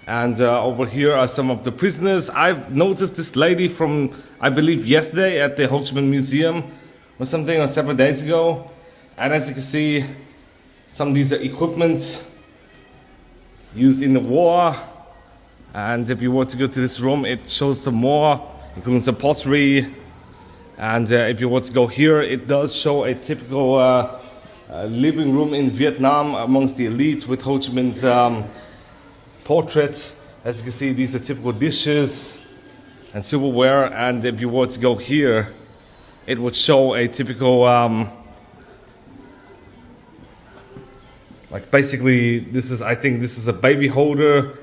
And over here are some of the prisoners. I've noticed this lady from, I believe, yesterday at the HCM Museum or something, or several days ago. And as you can see, some of these are equipment used in the war. And if you were to go to this room, it shows some more, including some pottery. And if you were to go here, it does show a typical living room in Vietnam amongst the elites with Ho Chi Minh's portraits. As you can see, these are typical dishes and silverware. And if you were to go here, it would show a typical, like basically, this is, I think this is a baby holder,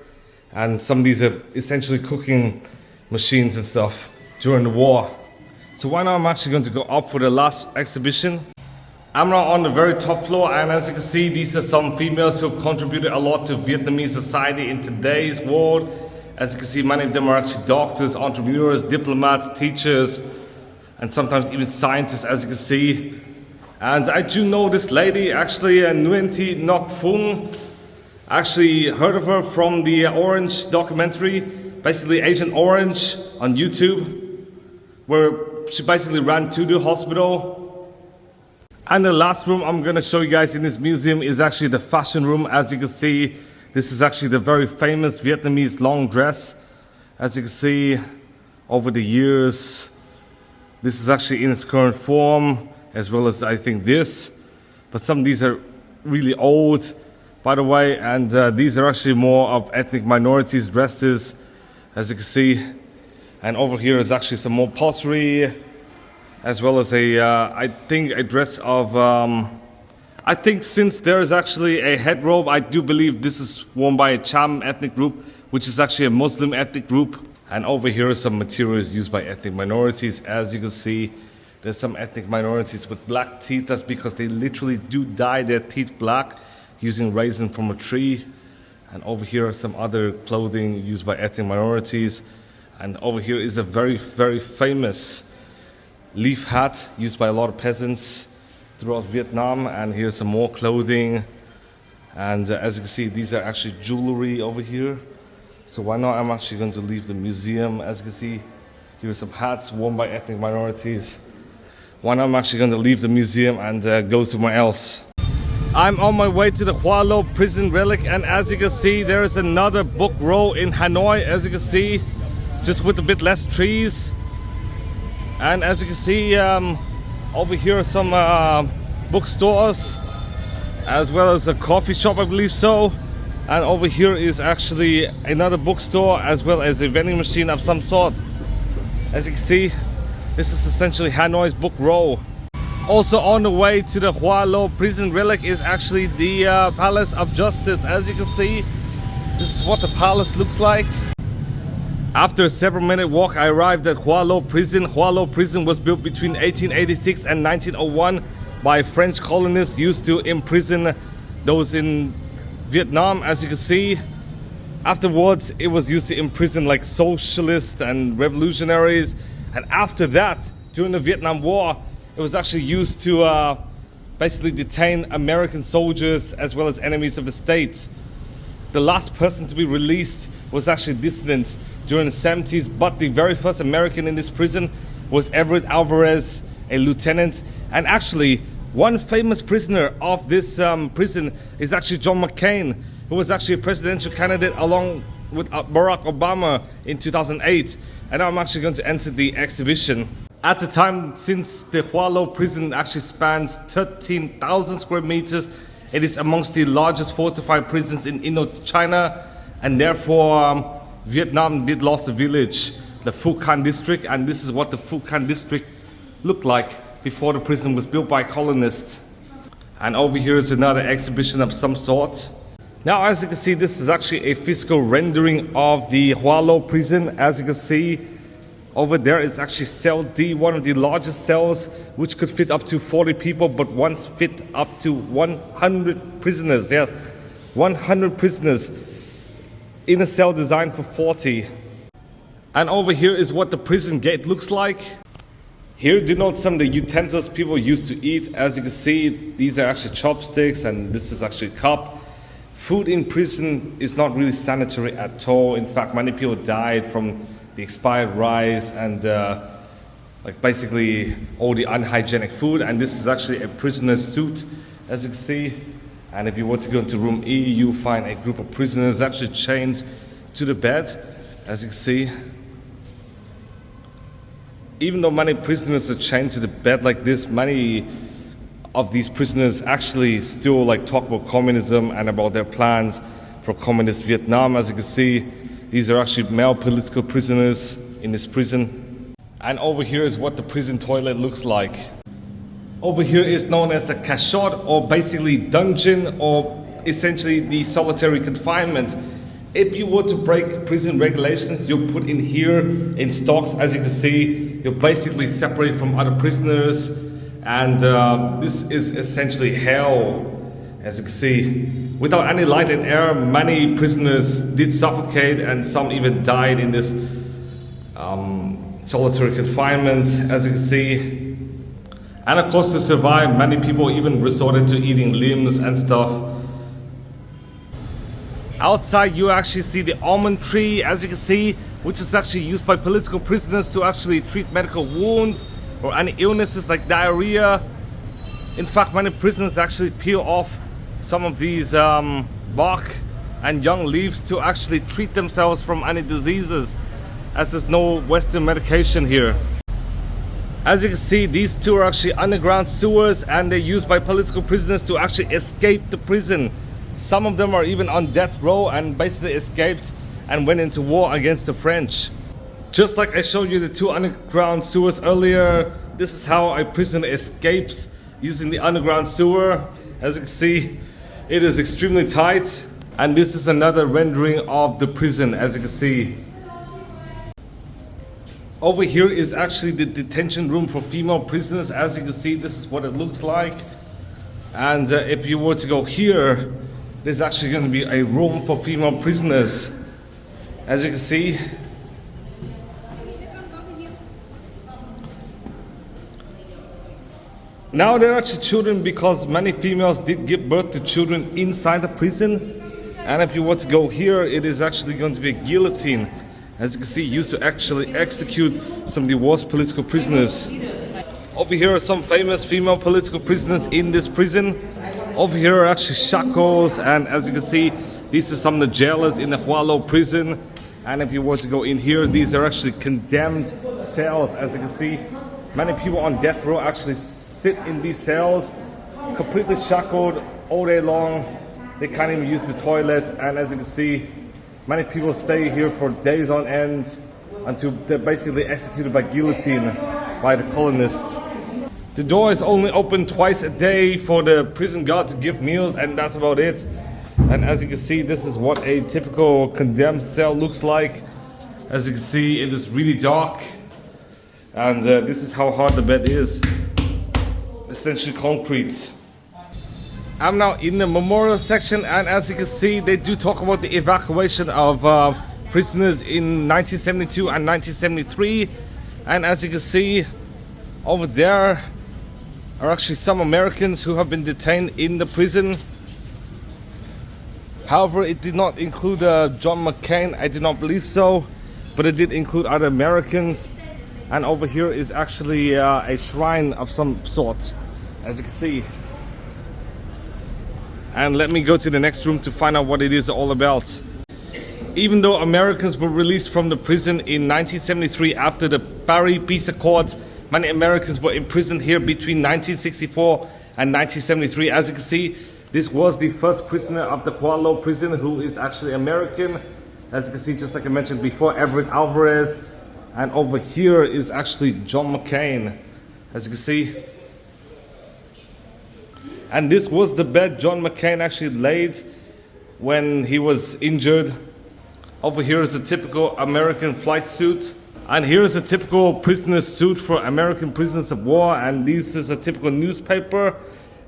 and some of these are essentially cooking machines and stuff during the war. So right now I'm actually going to go up for the last exhibition. I'm now on the very top floor, and as you can see, these are some females who have contributed a lot to Vietnamese society in today's world. As you can see, many of them are actually doctors, entrepreneurs, diplomats, teachers, and sometimes even scientists, as you can see. And I do know this lady, actually, Nguyen Thi Ngoc Phuong. Actually heard of her from the Orange documentary, basically Agent Orange on YouTube, where she basically ran to the hospital. And the last room I'm going to show you guys in this museum is actually the fashion room. As you can see, this is actually the very famous Vietnamese long dress. As you can see, over the years, this is actually in its current form, as well as I think this. But some of these are really old, by the way, and these are actually more of ethnic minorities dresses, as you can see. And over here is actually some more pottery, as well as a, I think a dress of, I think since there is actually a head robe, I do believe this is worn by a Cham ethnic group, which is actually a Muslim ethnic group. And over here are some materials used by ethnic minorities. As you can see, there's some ethnic minorities with black teeth. That's because they literally do dye their teeth black using resin from a tree. And over here are some other clothing used by ethnic minorities. And over here is a very, very famous leaf hat used by a lot of peasants throughout Vietnam. And here's some more clothing. And as you can see, these are actually jewelry over here. So right now I'm actually going to leave the museum. As you can see, here are some hats worn by ethnic minorities. Right now I'm actually going to leave the museum and go somewhere else. I'm on my way to the Hoa Lo Prison Relic, and as you can see, there is another book row in Hanoi. As you can see, just with a bit less trees. And as you can see, over here are some bookstores, as well as a coffee shop, I believe so. And over here is actually another bookstore, as well as a vending machine of some sort. As you can see, this is essentially Hanoi's book row. Also on the way to the Hoa Lo Prison Relic is actually the Palace of Justice. As you can see, this is what the palace looks like. After a several-minute walk, I arrived at Hoa Lo Prison. Hoa Lo Prison was built between 1886 and 1901 by French colonists used to imprison those in Vietnam. As you can see, afterwards it was used to imprison like socialists and revolutionaries. And after that, during the Vietnam War, it was actually used to basically detain American soldiers as well as enemies of the state. The last person to be released was actually dissident during the 70s, but the very first American in this prison was Everett Alvarez, a lieutenant. And actually, One famous prisoner of this prison is actually Jon McCain, who was actually a presidential candidate along with Barack Obama in 2008. And I'm actually going to enter the exhibition. At the time, since the Hoa Lo prison actually spans 13,000 square meters, it is amongst the largest fortified prisons in Indochina, and therefore Vietnam did lost a village, the Phu Can district, and this is what the Phu Can district looked like before the prison was built by colonists. And over here is another exhibition of some sort. Now, as you can see, this is actually a physical rendering of the Hoa Lo prison. As you can see, over there is actually cell D, one of the largest cells, which could fit up to 40 people, but once fit up to 100 prisoners. Yes, 100 prisoners in a cell designed for 40. And over here is what the prison gate looks like. Here denotes some of the utensils people used to eat. As you can see, these are actually chopsticks, and this is actually a cup. Food in prison is not really sanitary at all. In fact, many people died from the expired rice and like basically all the unhygienic food. And this is actually a prisoner's suit, as you can see. And if you were to go into room E, you find a group of prisoners actually chained to the bed, as you can see. Even though many prisoners are chained to the bed like this, many of these prisoners actually still like talk about communism and about their plans for communist Vietnam. As you can see, these are actually male political prisoners in this prison. And over here is what the prison toilet looks like. Over here is known as the Cashapp, or basically dungeon, or essentially the solitary confinement. If you were to break prison regulations, you're put in here in stocks. As you can see, you're basically separated from other prisoners, and this is essentially hell. As you can see, without any light and air, many prisoners did suffocate, and some even died in this solitary confinement, as you can see. And of course, to survive, many people even resorted to eating limbs and stuff. Outside, you actually see the almond tree, as you can see, which is actually used by political prisoners to actually treat medical wounds or any illnesses like diarrhea. In fact, many prisoners actually peel off some of these bark and young leaves to actually treat themselves from any diseases, as there's no Western medication here. As you can see, these two are actually underground sewers, and they're used by political prisoners to actually escape the prison. Some of them are even on death row and basically escaped and went into war against the French. Just like I showed you the two underground sewers earlier, this is how a prisoner escapes using the underground sewer. As you can see, it is extremely tight. And this is another rendering of the prison, as you can see. Over here is actually the detention room for female prisoners. As you can see, this is what it looks like. And if you were to go here, there's actually going to be a room for female prisoners. As you can see, now they're actually children because many females did give birth to children inside the prison. And if you were to go here, it is actually going to be a guillotine. As you can see, used to actually execute some of the worst political prisoners. Over here are some famous female political prisoners in this prison. Over here are actually shackles, and as you can see, these are some of the jailers in the Hoa Lo prison. And if you were to go in here, these are actually condemned cells. As you can see, many people on death row actually sit in these cells, completely shackled all day long. They can't even use the toilet, and as you can see, many people stay here for days on end until they're basically executed by guillotine by the colonists. The door is only open twice a day for the prison guard to give meals, and that's about it. And as you can see, this is what a typical condemned cell looks like. As you can see, it is really dark, and this is how hard the bed is. Essentially concrete. I'm now in the memorial section, and as you can see, they do talk about the evacuation of prisoners in 1972 and 1973. And as you can see, over there are actually some Americans who have been detained in the prison. However, it did not include Jon McCain. I do not believe so, but it did include other Americans. And over here is actually a shrine of some sort. as you can see. And let me go to the next room to find out what it is all about. Even though Americans were released from the prison in 1973 after the Paris Peace Accords, many Americans were imprisoned here between 1964 and 1973. As you can see, this was the first prisoner of the Hoa Lo prison who is actually American. As you can see, just like I mentioned before, Everett Alvarez. And over here is actually Jon McCain, as you can see. And this was the bed Jon McCain actually laid when he was injured. Over here is a typical American flight suit. And here is a typical prisoner suit for American prisoners of war. And this is a typical newspaper.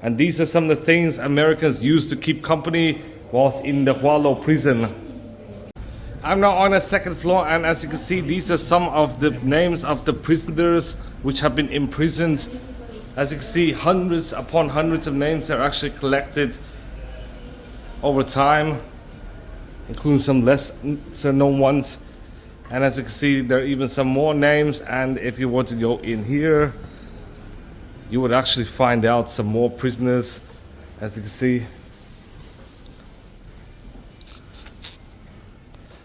And these are some of the things Americans used to keep company whilst in the Hoa Lo prison. I'm now on the second floor, and as you can see, these are some of the names of the prisoners which have been imprisoned. As you can see, hundreds upon hundreds of names are actually collected over time, including some lesser known ones. And as you can see, there are even some more names, and if you want to go in here, you would actually find out some more prisoners, as you can see.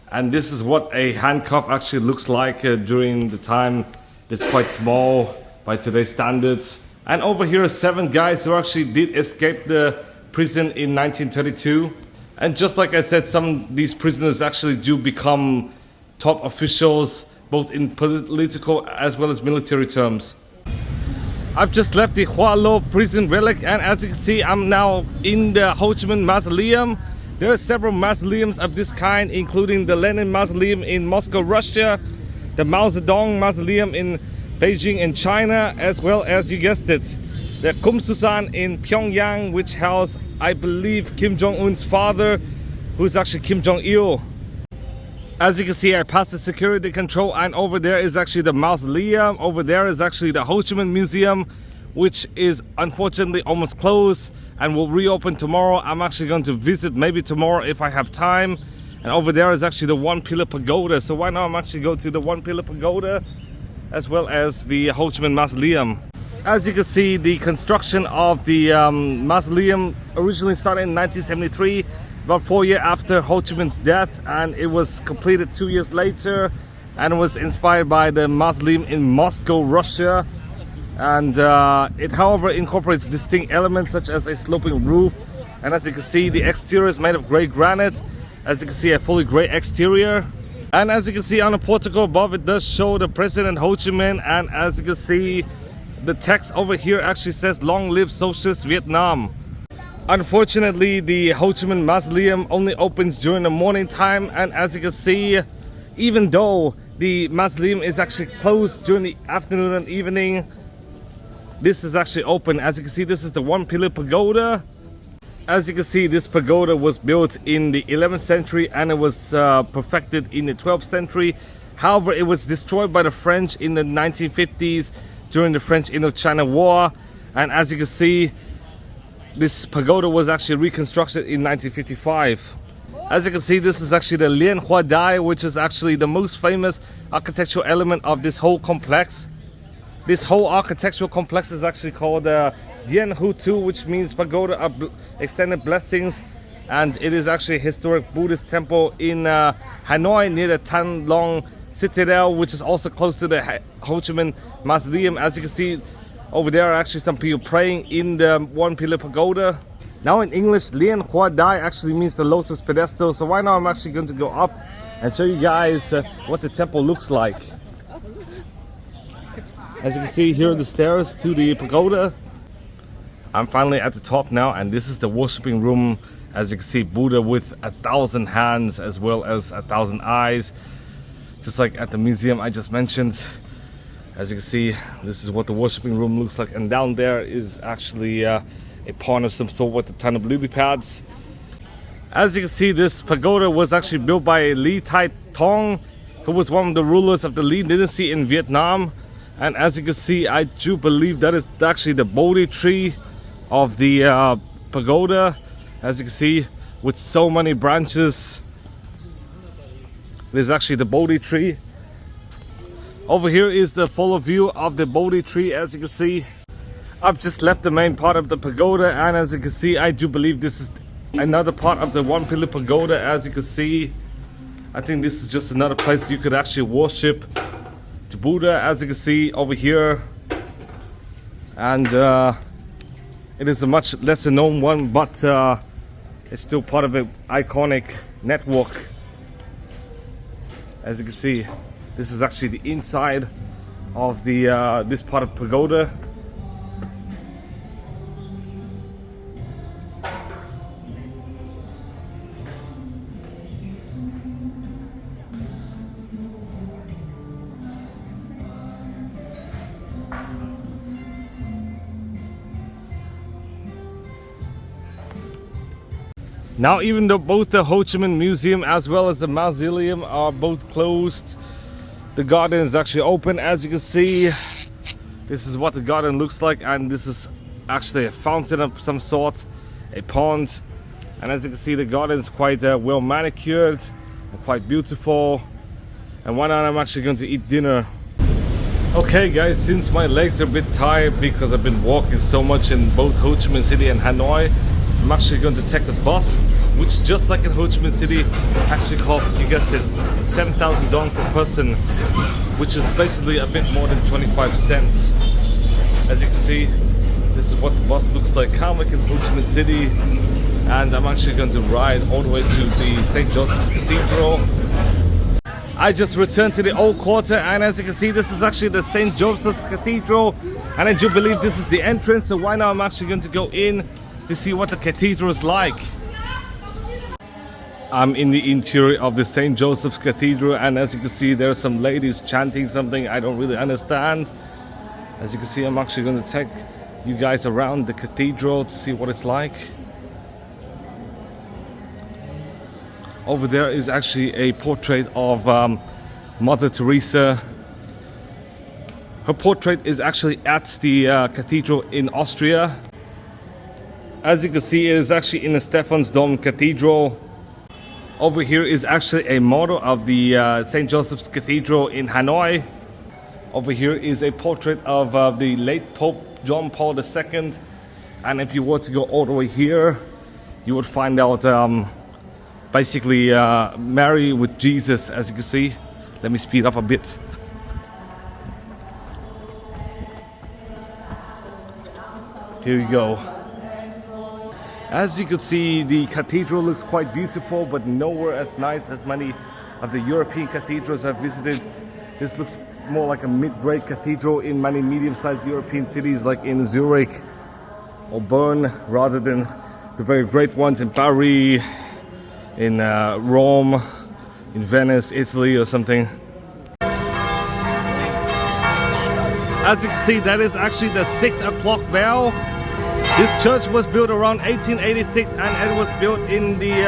And this is what a handcuff actually looks like during the time. It's quite small by today's standards. And over here are 7 guys who actually did escape the prison in 1932. And just like I said, some of these prisoners actually do become top officials, both in political as well as military terms. I've just left the Hoa Lo Prison Relic, and as you can see, I'm now in the HCM Mausoleum. There are several mausoleums of this kind, including the Lenin Mausoleum in Moscow, Russia, the Mao Zedong Mausoleum in Beijing in China, as well as, you guessed it, the Kumsusan in Pyongyang, which housed, I believe, Kim Jong-un's father, who's actually Kim Jong-il. As you can see, I passed the security control, and over there is actually the mausoleum. Over there is actually the HCM Museum, which is unfortunately almost closed and will reopen tomorrow. I'm actually going to visit maybe tomorrow if I have time. And over there is actually the One Pillar Pagoda. So why not I'm actually go to the One Pillar Pagoda as well as the HCM Mausoleum. As you can see, the construction of the mausoleum originally started in 1973, about 4 years after Ho Chi Minh's death, and it was completed 2 years later, and was inspired by the mausoleum in Moscow, Russia. And it, however, incorporates distinct elements such as a sloping roof. And as you can see, the exterior is made of grey granite. As you can see, a fully grey exterior. And as you can see on the portico above, it does show the President Ho Chi Minh. And as you can see, the text over here actually says, "Long live Socialist Vietnam." Unfortunately, the Ho Chi Minh Mausoleum only opens during the morning time. And as you can see, even though the mausoleum is actually closed during the afternoon and evening, this is actually open. As you can see, this is the One Pillar Pagoda. As you can see, this pagoda was built in the 11th century and it was perfected in the 12th century. However, it was destroyed by the French in the 1950s during the French Indochina War. And as you can see, this pagoda was actually reconstructed in 1955. As you can see, this is actually the Lien Hua Dai, which is actually the most famous architectural element of this whole complex. This whole architectural complex is actually called Dien Hu Tu, which means pagoda of extended blessings, and it is actually a historic Buddhist temple in Hanoi near the Thang Long Citadel, which is also close to the Ho Chi Minh Mausoleum. As you can see, over there are actually some people praying in the One Pillar Pagoda. Now in English, Lien Hua Dai actually means the lotus pedestal, so right now I'm actually going to go up and show you guys what the temple looks like. As you can see, here are the stairs to the pagoda. I'm finally at the top now, and this is the worshipping room. As you can see, Buddha with 1,000 hands as well as 1,000 eyes, just like at the museum I just mentioned. As you can see, this is what the worshipping room looks like, and down there is actually a pond of some sort with a ton of lily pads. As you can see, this pagoda was actually built by Ly Tai Tong, who was one of the rulers of the Ly dynasty in Vietnam. And as you can see, I do believe that is actually the Bodhi tree of the pagoda. As you can see, with so many branches, there's actually the Bodhi tree. Over here is the full view of the Bodhi tree, as you can see. I've just left the main part of the pagoda, and as you can see, I do believe this is another part of the One Pillar Pagoda. As you can see, I think this is just another place you could actually worship the Buddha, as you can see over here. And it is a much lesser known one, but it's still part of an iconic network. As you can see, this is actually the inside of the this part of pagoda. Now, even though both the Ho Chi Minh Museum as well as the Mausoleum are both closed, the garden is actually open. As you can see, this is what the garden looks like, and this is actually a fountain of some sort, a pond. And as you can see, the garden is quite well manicured and quite beautiful. And why not, I'm actually going to eat dinner. Okay guys, since my legs are a bit tired because I've been walking so much in both Ho Chi Minh City and Hanoi, I'm actually going to take the bus, which just like in Ho Chi Minh City actually costs, you guessed it, 7,000 dong per person, which is basically a bit more than 25 cents. As you can see, this is what the bus looks like, kind of like in Ho Chi Minh City. And I'm actually going to ride all the way to the St. Joseph's Cathedral. I just returned to the Old Quarter, and as you can see, this is actually the St. Joseph's Cathedral, and I do believe this is the entrance, so why not, I'm actually going to go in to see what the cathedral is like. I'm in the interior of the St. Joseph's Cathedral, and as you can see, there are some ladies chanting something I don't really understand. As you can see, I'm actually going to take you guys around the cathedral to see what it's like. Over there is actually a portrait of Mother Teresa. Her portrait is actually at the cathedral in Austria. As you can see, it is actually in the Stephansdom Cathedral. Over here is actually a model of the St. Joseph's Cathedral in Hanoi. Over here is a portrait of the late Pope John Paul II. And if you were to go all the way here, you would find out basically Mary with Jesus, as you can see. Let me speed up a bit. Here you go. As you can see, the cathedral looks quite beautiful, but nowhere as nice as many of the European cathedrals I've visited. This looks more like a mid-grade cathedral in many medium-sized European cities like in Zurich or Bern, rather than the very great ones in Paris, in Rome, in Venice, Italy or something. As you can see, that is actually the 6 o'clock bell. This church was built around 1886, and it was built in the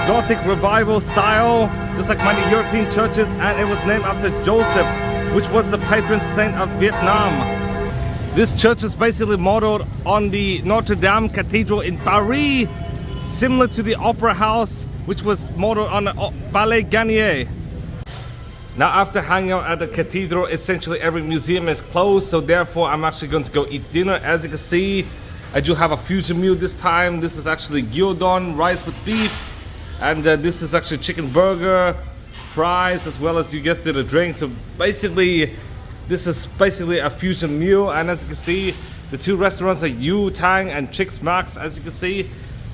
Gothic Revival style, just like many European churches, and it was named after Joseph, which was the patron saint of Vietnam. This church is basically modeled on the Notre Dame Cathedral in Paris, similar to the Opera House, which was modeled on the Palais Garnier. Now, after hanging out at the cathedral, essentially every museum is closed, so therefore I'm actually going to go eat dinner. As you can see, I do have a fusion meal this time. This is actually gyudon, rice with beef, and this is actually chicken burger, fries, as well as, you guessed it, a drink. So basically, this is basically a fusion meal, and as you can see, the two restaurants are Yu Tang and Chicks Max, as you can see.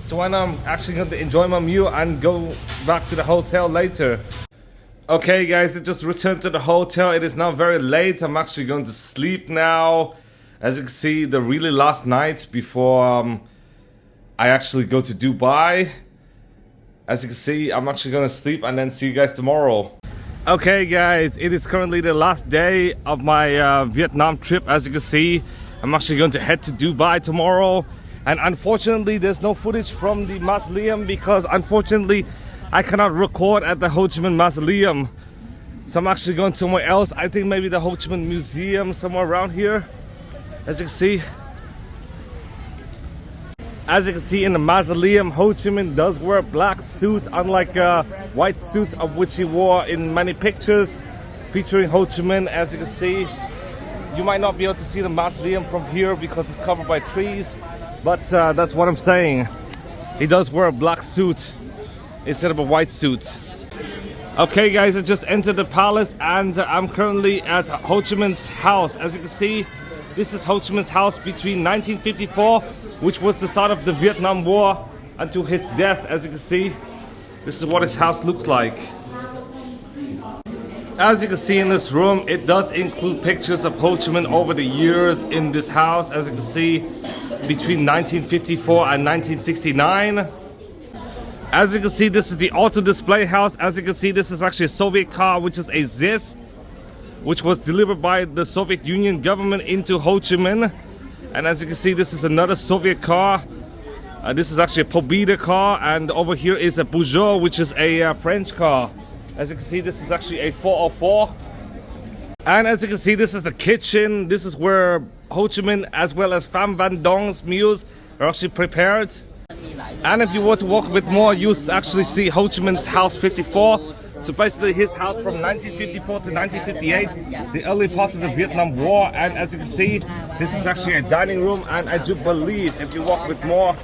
So why not, I'm actually going to enjoy my meal and go back to the hotel later. Okay guys, I just returned to the hotel. It is now very late. I'm actually going to sleep now. As you can see, the really last night before I actually go to Dubai. As you can see, I'm actually going to sleep and then see you guys tomorrow. Okay guys, it is currently the last day of my Vietnam trip. As you can see, I'm actually going to head to Dubai tomorrow. And unfortunately, there's no footage from the mausoleum because unfortunately, I cannot record at the Ho Chi Minh Mausoleum. So I'm actually going somewhere else. I think maybe the Ho Chi Minh Museum, somewhere around here. As you can see. As you can see in the mausoleum, Ho Chi Minh does wear a black suit, unlike white suits of which he wore in many pictures featuring Ho Chi Minh, as you can see. You might not be able to see the mausoleum from here because it's covered by trees, but that's what I'm saying. He does wear a black suit instead of a white suit. Okay guys, I just entered the palace and I'm currently at Ho Chi Minh's house. As you can see, this is Ho Chi Minh's house between 1954, which was the start of the Vietnam War, until his death. As you can see, this is what his house looks like. As you can see in this room, it does include pictures of Ho Chi Minh over the years in this house. As you can see, between 1954 and 1969. As you can see, this is the auto display house. As you can see, this is actually a Soviet car, which is a ZIS, which was delivered by the Soviet Union government into Ho Chi Minh. And as you can see, this is another Soviet car. This is actually a Pagoda car, and over here is a Peugeot, which is a French car. As you can see, this is actually a 404. And as you can see, this is the kitchen. This is where Ho Chi Minh as well as Pham Van Dong's meals are actually prepared. And if you were to walk a bit more, you actually see Ho Chi Minh's house 54. So basically his house from 1954 to 1958, the early parts of the Vietnam War. And as you can see, this is actually a dining room, and I do believe if you walk a bit more,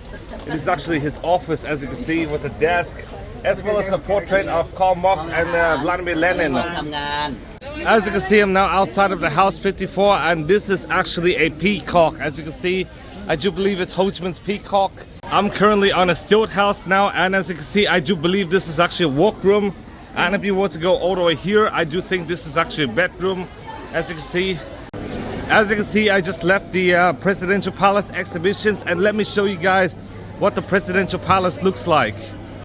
it is actually his office, as you can see, with a desk, as well as a portrait of Karl Marx and Vladimir Lenin. As you can see, I'm now outside of the house 54, and this is actually a peacock. As you can see, I do believe it's Ho Chi Minh's peacock. I'm currently on a stilt house now, and as you can see, I do believe this is actually a walk room. And if you were to go all the way here, I do think this is actually a bedroom. As you can see, I just left the Presidential Palace exhibitions, and let me show you guys what the Presidential Palace looks like.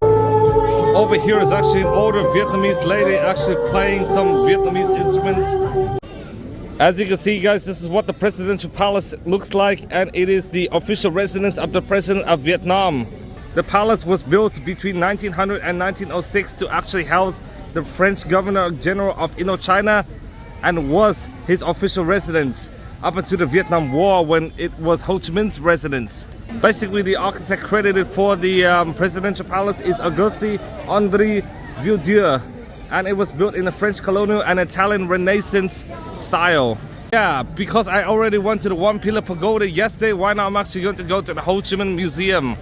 Over here is actually an older Vietnamese lady actually playing some Vietnamese instruments. As you can see guys, this is what the Presidential Palace looks like, and it is the official residence of the President of Vietnam. The palace was built between 1900 and 1906 to actually house the French Governor General of Indochina, and was his official residence up until the Vietnam War, when it was Ho Chi Minh's residence. Basically, the architect credited for the Presidential Palace is Auguste André Vieux, and it was built in the French colonial and Italian Renaissance style. Yeah, because I already went to the One Pillar Pagoda yesterday, why not I'm actually going to go to the Ho Chi Minh Museum.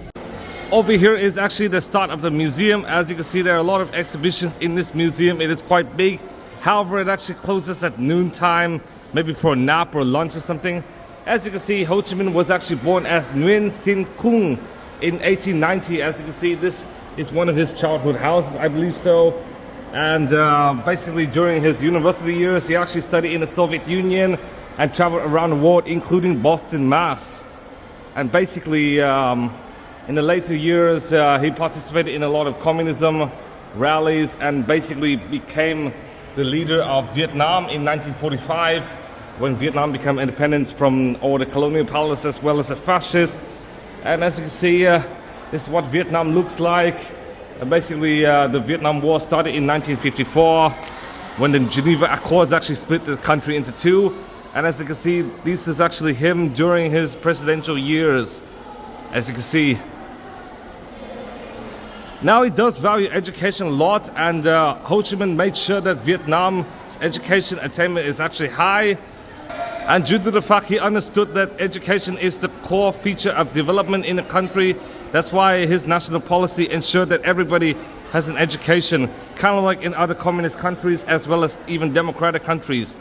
Over here is actually the start of the museum. As you can see, there are a lot of exhibitions in this museum. It is quite big. However, it actually closes at noontime, maybe for a nap or lunch or something. As you can see, Ho Chi Minh was actually born as Nguyen Sin Cung in 1890. As you can see, this is one of his childhood houses, I believe so. And basically during his university years, he actually studied in the Soviet Union and traveled around the world, including Boston, Mass. And basically, in the later years, he participated in a lot of communism rallies, and basically became the leader of Vietnam in 1945, when Vietnam became independent from all the colonial powers as well as the fascists. And as you can see, this is what Vietnam looks like. Basically, the Vietnam War started in 1954, when the Geneva Accords actually split the country into two. And as you can see, this is actually him during his presidential years. As you can see, now he does value education a lot, and Ho Chi Minh made sure that Vietnam's education attainment is actually high. And due to the fact he understood that education is the core feature of development in a country, that's why his national policy ensured that everybody has an education, kind of like in other communist countries as well as even democratic countries.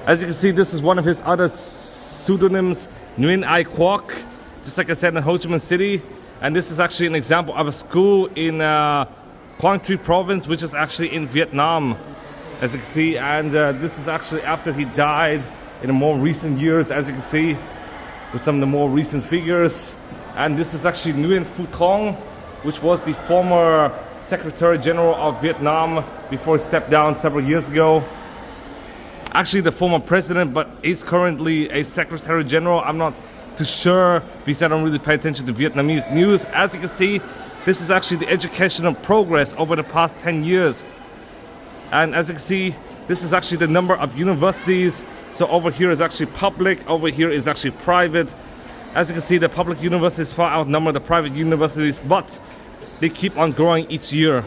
As you can see, this is one of his other pseudonyms, Nguyen Ai Quoc, just like I said, in Ho Chi Minh City. And this is actually an example of a school in Quang Tri province, which is actually in Vietnam, as you can see. And this is actually after he died in the more recent years, as you can see, with some of the more recent figures. And this is actually Nguyen Phu Thong, which was the former Secretary General of Vietnam before he stepped down several years ago. Actually the former president, but he's currently a Secretary General. I'm not too sure because I don't really pay attention to Vietnamese news. As you can see, this is actually the educational progress over the past 10 years. And as you can see, this is actually the number of universities. So over here is actually public, over here is actually private. As you can see, the public universities far outnumber the private universities, but they keep on growing each year.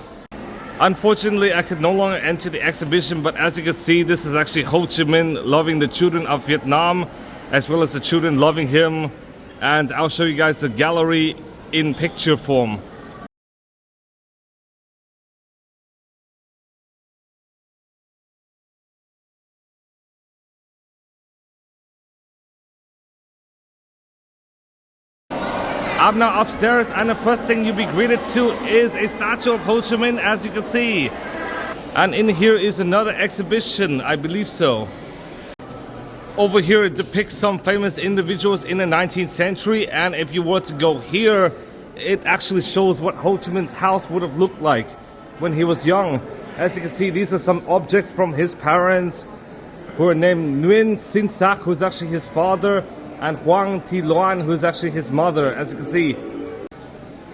Unfortunately, I could no longer enter the exhibition, but as you can see, this is actually Ho Chi Minh loving the children of Vietnam, as well as the children loving him. And I'll show you guys the gallery in picture form. I'm now upstairs, and the first thing you'll be greeted to is a statue of Ho Chi Minh, as you can see. And in here is another exhibition, I believe so. Over here it depicts some famous individuals in the 19th century, and if you were to go here, it actually shows what Ho Chi Minh's house would have looked like when he was young. As you can see, these are some objects from his parents, who are named Nguyen Sin Sak, who's actually his father, and Hoang Thi Loan, who is actually his mother, as you can see.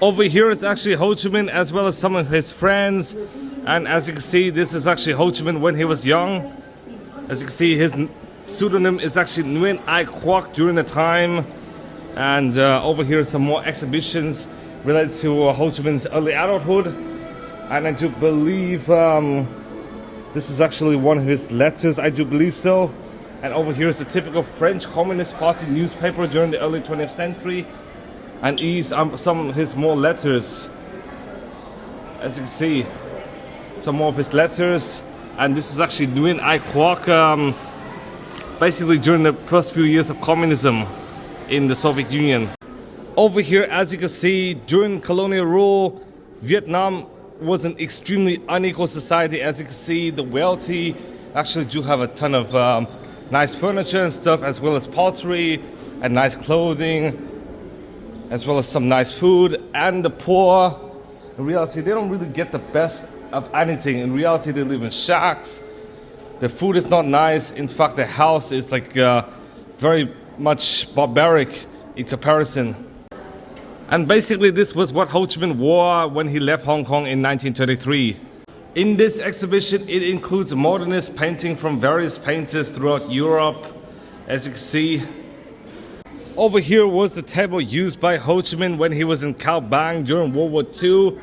Over here is actually Ho Chi Minh, as well as some of his friends. And as you can see, this is actually Ho Chi Minh when he was young. As you can see, his pseudonym is actually Nguyen Ai Quoc during the time. And over here are some more exhibitions related to Ho Chi Minh's early adulthood. And I do believe this is actually one of his letters, I do believe so. And over here is the typical French Communist Party newspaper during the early 20th century. And these are some of his more letters. As you can see, some more of his letters. And this is actually Nguyen Ai Quoc, basically during the first few years of communism in the Soviet Union. Over here, as you can see, during colonial rule, Vietnam was an extremely unequal society. As you can see, the wealthy actually do have a ton of nice furniture and stuff, as well as pottery and nice clothing, as well as some nice food. And the poor, in reality, they don't really get the best of anything. In reality, they live in shacks. The food is not nice. In fact, the house is like very much barbaric in comparison. And basically, this was what Ho Chi Minh wore when he left Hong Kong in 1933. In this exhibition, it includes modernist painting from various painters throughout Europe, as you can see. Over here was the table used by Ho Chi Minh when he was in Cao Bang during World War II.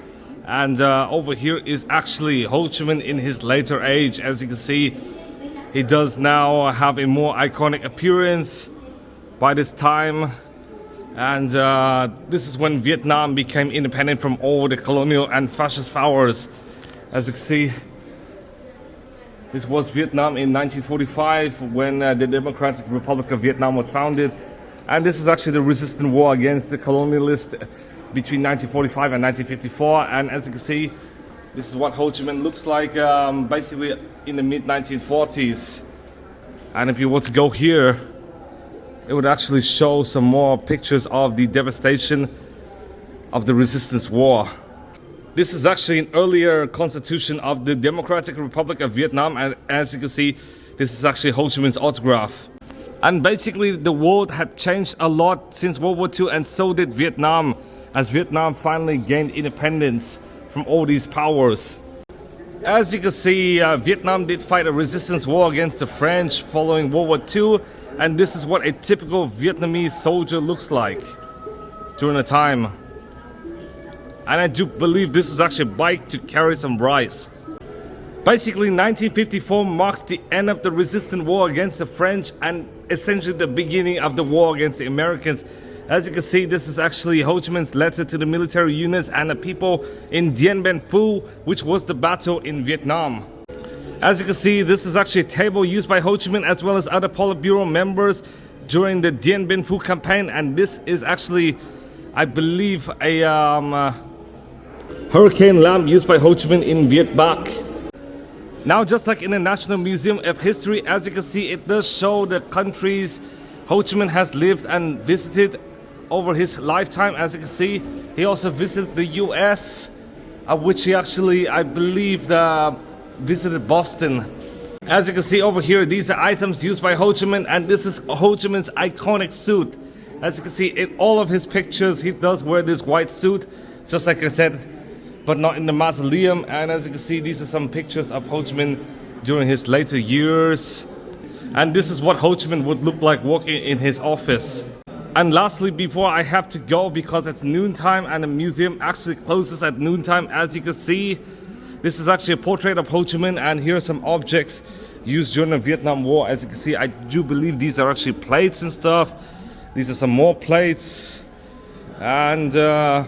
And over here is actually Ho Chi Minh in his later age. As you can see, he does now have a more iconic appearance by this time. And this is when Vietnam became independent from all the colonial and fascist powers. As you can see, this was Vietnam in 1945 when the Democratic Republic of Vietnam was founded. And this is actually the resistance war against the colonialists between 1945 and 1954. And as you can see, this is what Ho Chi Minh looks like basically in the mid-1940s. And if you were to go here, it would actually show some more pictures of the devastation of the resistance war. This is actually an earlier constitution of the Democratic Republic of Vietnam, and as you can see, this is actually Ho Chi Minh's autograph. And basically, the world had changed a lot since World War II, and so did Vietnam, as Vietnam finally gained independence from all these powers. As you can see, Vietnam did fight a resistance war against the French following World War II, and this is what a typical Vietnamese soldier looks like during the time. And I do believe this is actually a bike to carry some rice. Basically, 1954 marks the end of the resistance war against the French and essentially the beginning of the war against the Americans. As you can see, this is actually Ho Chi Minh's letter to the military units and the people in Dien Bien Phu, which was the battle in Vietnam. As you can see, this is actually a table used by Ho Chi Minh as well as other Politburo members during the Dien Bien Phu campaign. And this is actually, I believe, a hurricane lamp used by Ho Chi Minh in Viet Bac. Now, just like in the National Museum of History, as you can see, it does show the countries Ho Chi Minh has lived and visited over his lifetime. As you can see, he also visited the US, which he actually, I believe, visited Boston. As you can see over here, these are items used by Ho Chi Minh, and this is Ho Chi Minh's iconic suit. As you can see, in all of his pictures, he does wear this white suit, just like I said, but not in the mausoleum. And as you can see, these are some pictures of Ho Chi Minh during his later years. And this is what Ho Chi Minh would look like walking in his office. And lastly, before I have to go, because it's noontime and the museum actually closes at noontime, as you can see, This is actually a portrait of Ho Chi Minh, and here are some objects used during the Vietnam War. As you can see, I do believe these are actually plates and stuff. These are some more plates. And as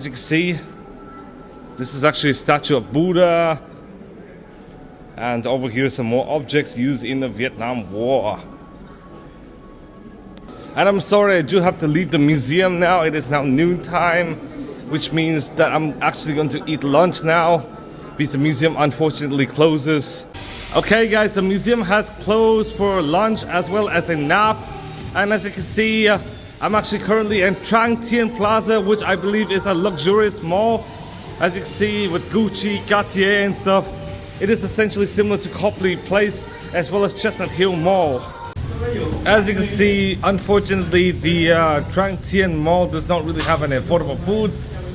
you can see, this is actually a statue of Buddha. And over here some more objects used in the Vietnam War. And I'm sorry, I do have to leave the museum now. It is now noon time, which means that I'm actually going to eat lunch now, because the museum unfortunately closes. Okay guys, the museum has closed for lunch as well as a nap. And as you can see, I'm actually currently in Trang Thien Plaza, which I believe is a luxurious mall. As you can see, with Gucci, Cartier and stuff. It is essentially similar to Copley Place as well as Chestnut Hill Mall. As you can see, unfortunately the Trang Thien Mall does not really have any affordable food.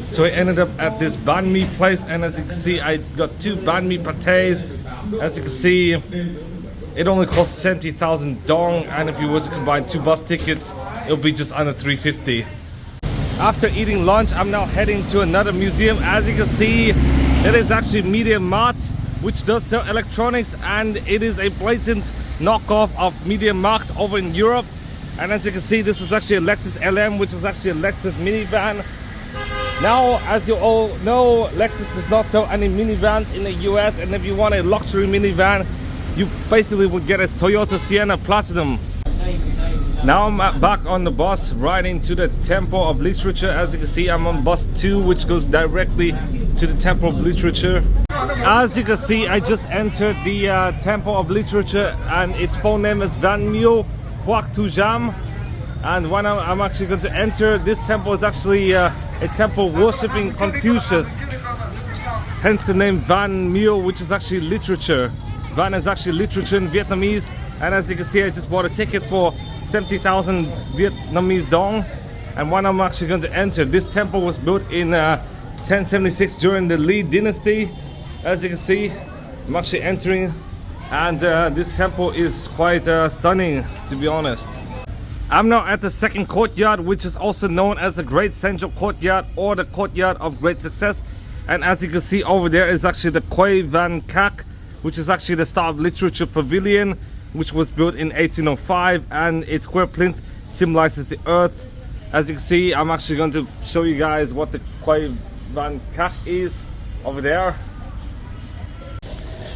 So I ended up at this banh mi place, and as you can see, I got 2 banh mi pates. As you can see, it only costs 70,000 dong, and if you were to combine 2 bus tickets, it'll be just under 350. After eating lunch, I'm now heading to another museum. As you can see, it is actually Media Mart, which does sell electronics, and it is a blatant knockoff of Media Markt over in Europe. And as you can see, this is actually a Lexus LM, which is actually a Lexus minivan. Now, as you all know, Lexus does not sell any minivans in the US, and if you want a luxury minivan, you basically would get a Toyota Sienna Platinum. Now I'm back on the bus riding to the Temple of Literature. As you can see, I'm on bus 2, which goes directly to the Temple of Literature. As you can see, I just entered the Temple of Literature, and its full name is Van Mio Quoc Tu Jam. And when I'm actually going to enter, this temple is actually a temple worshipping Confucius. Hence the name Van Mio, which is actually literature. Van is actually literature in Vietnamese. And as you can see, I just bought a ticket for 70,000 Vietnamese dong. And when I'm actually going to enter, this temple was built in 1076 during the Lee dynasty. As you can see, I'm actually entering, and this temple is quite stunning, to be honest. I'm now at the second courtyard, which is also known as the Great Central Courtyard or the Courtyard of Great Success. And as you can see over there is actually the Quay Van Kak, which is actually the Star of Literature Pavilion, which was built in 1805, and its square plinth symbolizes the earth. As you can see, I'm actually going to show you guys what the Quay Van Kak is over there.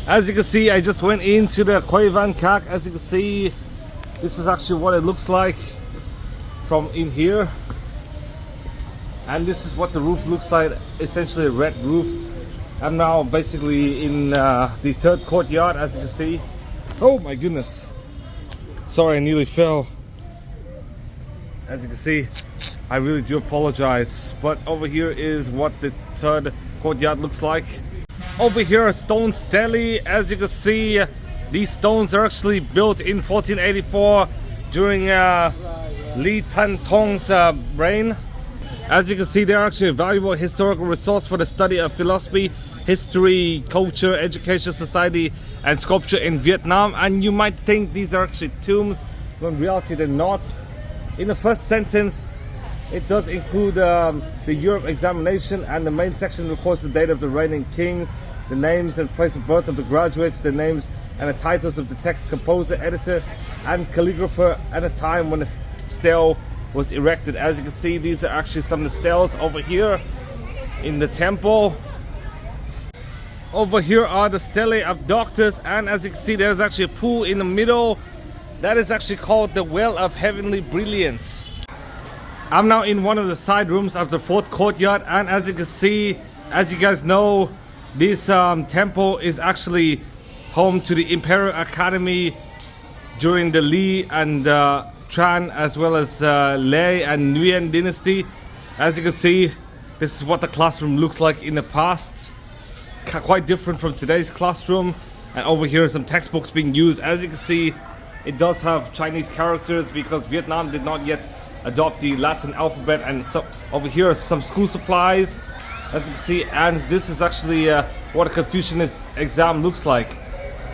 As you can see, I just went into the Quay Van Kak. As you can see, this is actually what it looks like from in here. And this is what the roof looks like, essentially a red roof. I'm now basically in the third courtyard, as you can see. Oh my goodness. Sorry, I nearly fell. As you can see, I really do apologize. But over here is what the third courtyard looks like. Over here are stone stelae. As you can see, these stones are actually built in 1484 during Li Tan Tong's reign. As you can see, they're actually a valuable historical resource for the study of philosophy, history, culture, education, society, and sculpture in Vietnam. And you might think these are actually tombs, when in reality they're not. In the first sentence, it does include the Europe examination, and the main section records the date of the reigning kings, the names and place of birth of the graduates, the names and the titles of the text composer, editor, and calligrapher at a time when the stele was erected. As you can see, these are actually some of the steles over here in the temple. Over here are the stelae of doctors, and as you can see, there's actually a pool in the middle. That is actually called the Well of Heavenly Brilliance. I'm now in one of the side rooms of the fourth courtyard, and as you can see, as you guys know, this temple is actually home to the Imperial Academy during the Li and Tran, as well as Lei and Nguyen dynasty. As you can see, this is what the classroom looks like in the past. Quite different from today's classroom. And over here are some textbooks being used. As you can see, it does have Chinese characters because Vietnam did not yet adopt the Latin alphabet. And so over here are some school supplies, as you can see, and this is actually what a Confucianist exam looks like.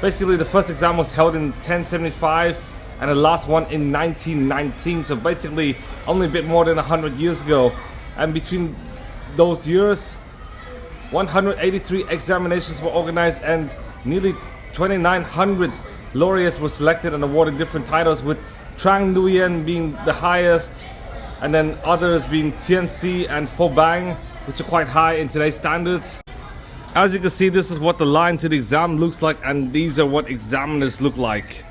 Basically, the first exam was held in 1075 and the last one in 1919, so basically only a bit more than 100 years ago. And between those years, 183 examinations were organized and nearly 2,900 laureates were selected and awarded different titles, with Trang Nguyen being the highest, and then others being Tien Si and Pho Bang, which are quite high in today's standards. As you can see, this is what the line to the exam looks like, and these are what examiners look like.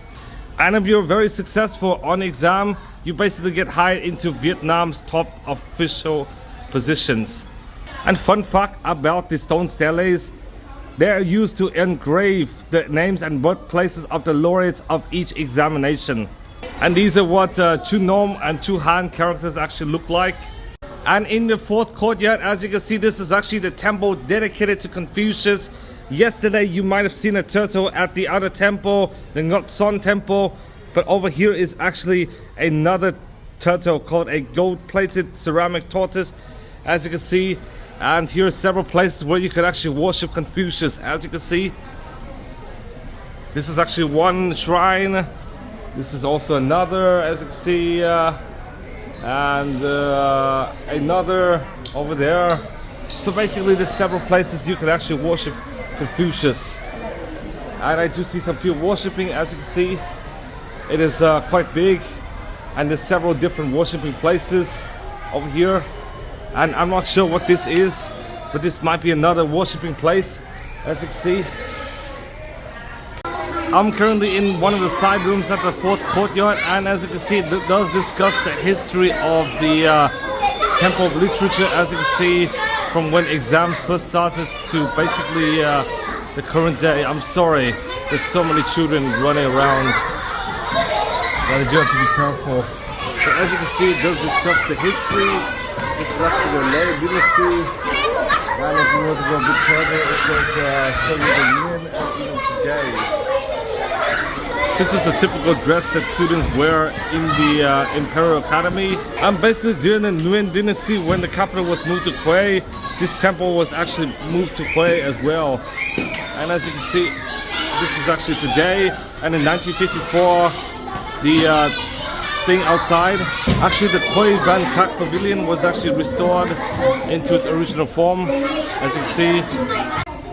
And if you're very successful on exam, you basically get hired into Vietnam's top official positions. And fun fact about the stone steles, they are used to engrave the names and birthplaces of the laureates of each examination. And these are what Chu Nom and Chu Han characters actually look like. And in the fourth courtyard, as you can see, this is actually the temple dedicated to Confucius. Yesterday you might have seen a turtle at the other temple, the Ngoc Son Temple, but over here is actually another turtle called a gold-plated ceramic tortoise, as you can see. And here are several places where you can actually worship Confucius. As you can see, this is actually one shrine. This is also another, as you can see, and another over there. So basically there's several places you can actually worship Confucius. And I do see some people worshiping, as you can see. It is quite big, and there's several different worshiping places over here. And I'm not sure what this is, but this might be another worshiping place, as you can see. I'm currently in one of the side rooms at the fourth courtyard, and as you can see, it does discuss the history of the Temple of Literature, as you can see, from when exams first started to basically the current day. I'm sorry, there's so many children running around that I do have to be careful. But as you can see, it does discuss the history, discuss the Lei dynasty, and if you want to go a bit further, it does show you the Minh and even today. This is a typical dress that students wear in the Imperial Academy. I'm basically during the Nguyen dynasty, when the capital was moved to Hue, this temple was actually moved to Hue as well. And as you can see, this is actually today. And in 1954, the thing outside, actually the Hue Van Tak Pavilion was actually restored into its original form, as you can see.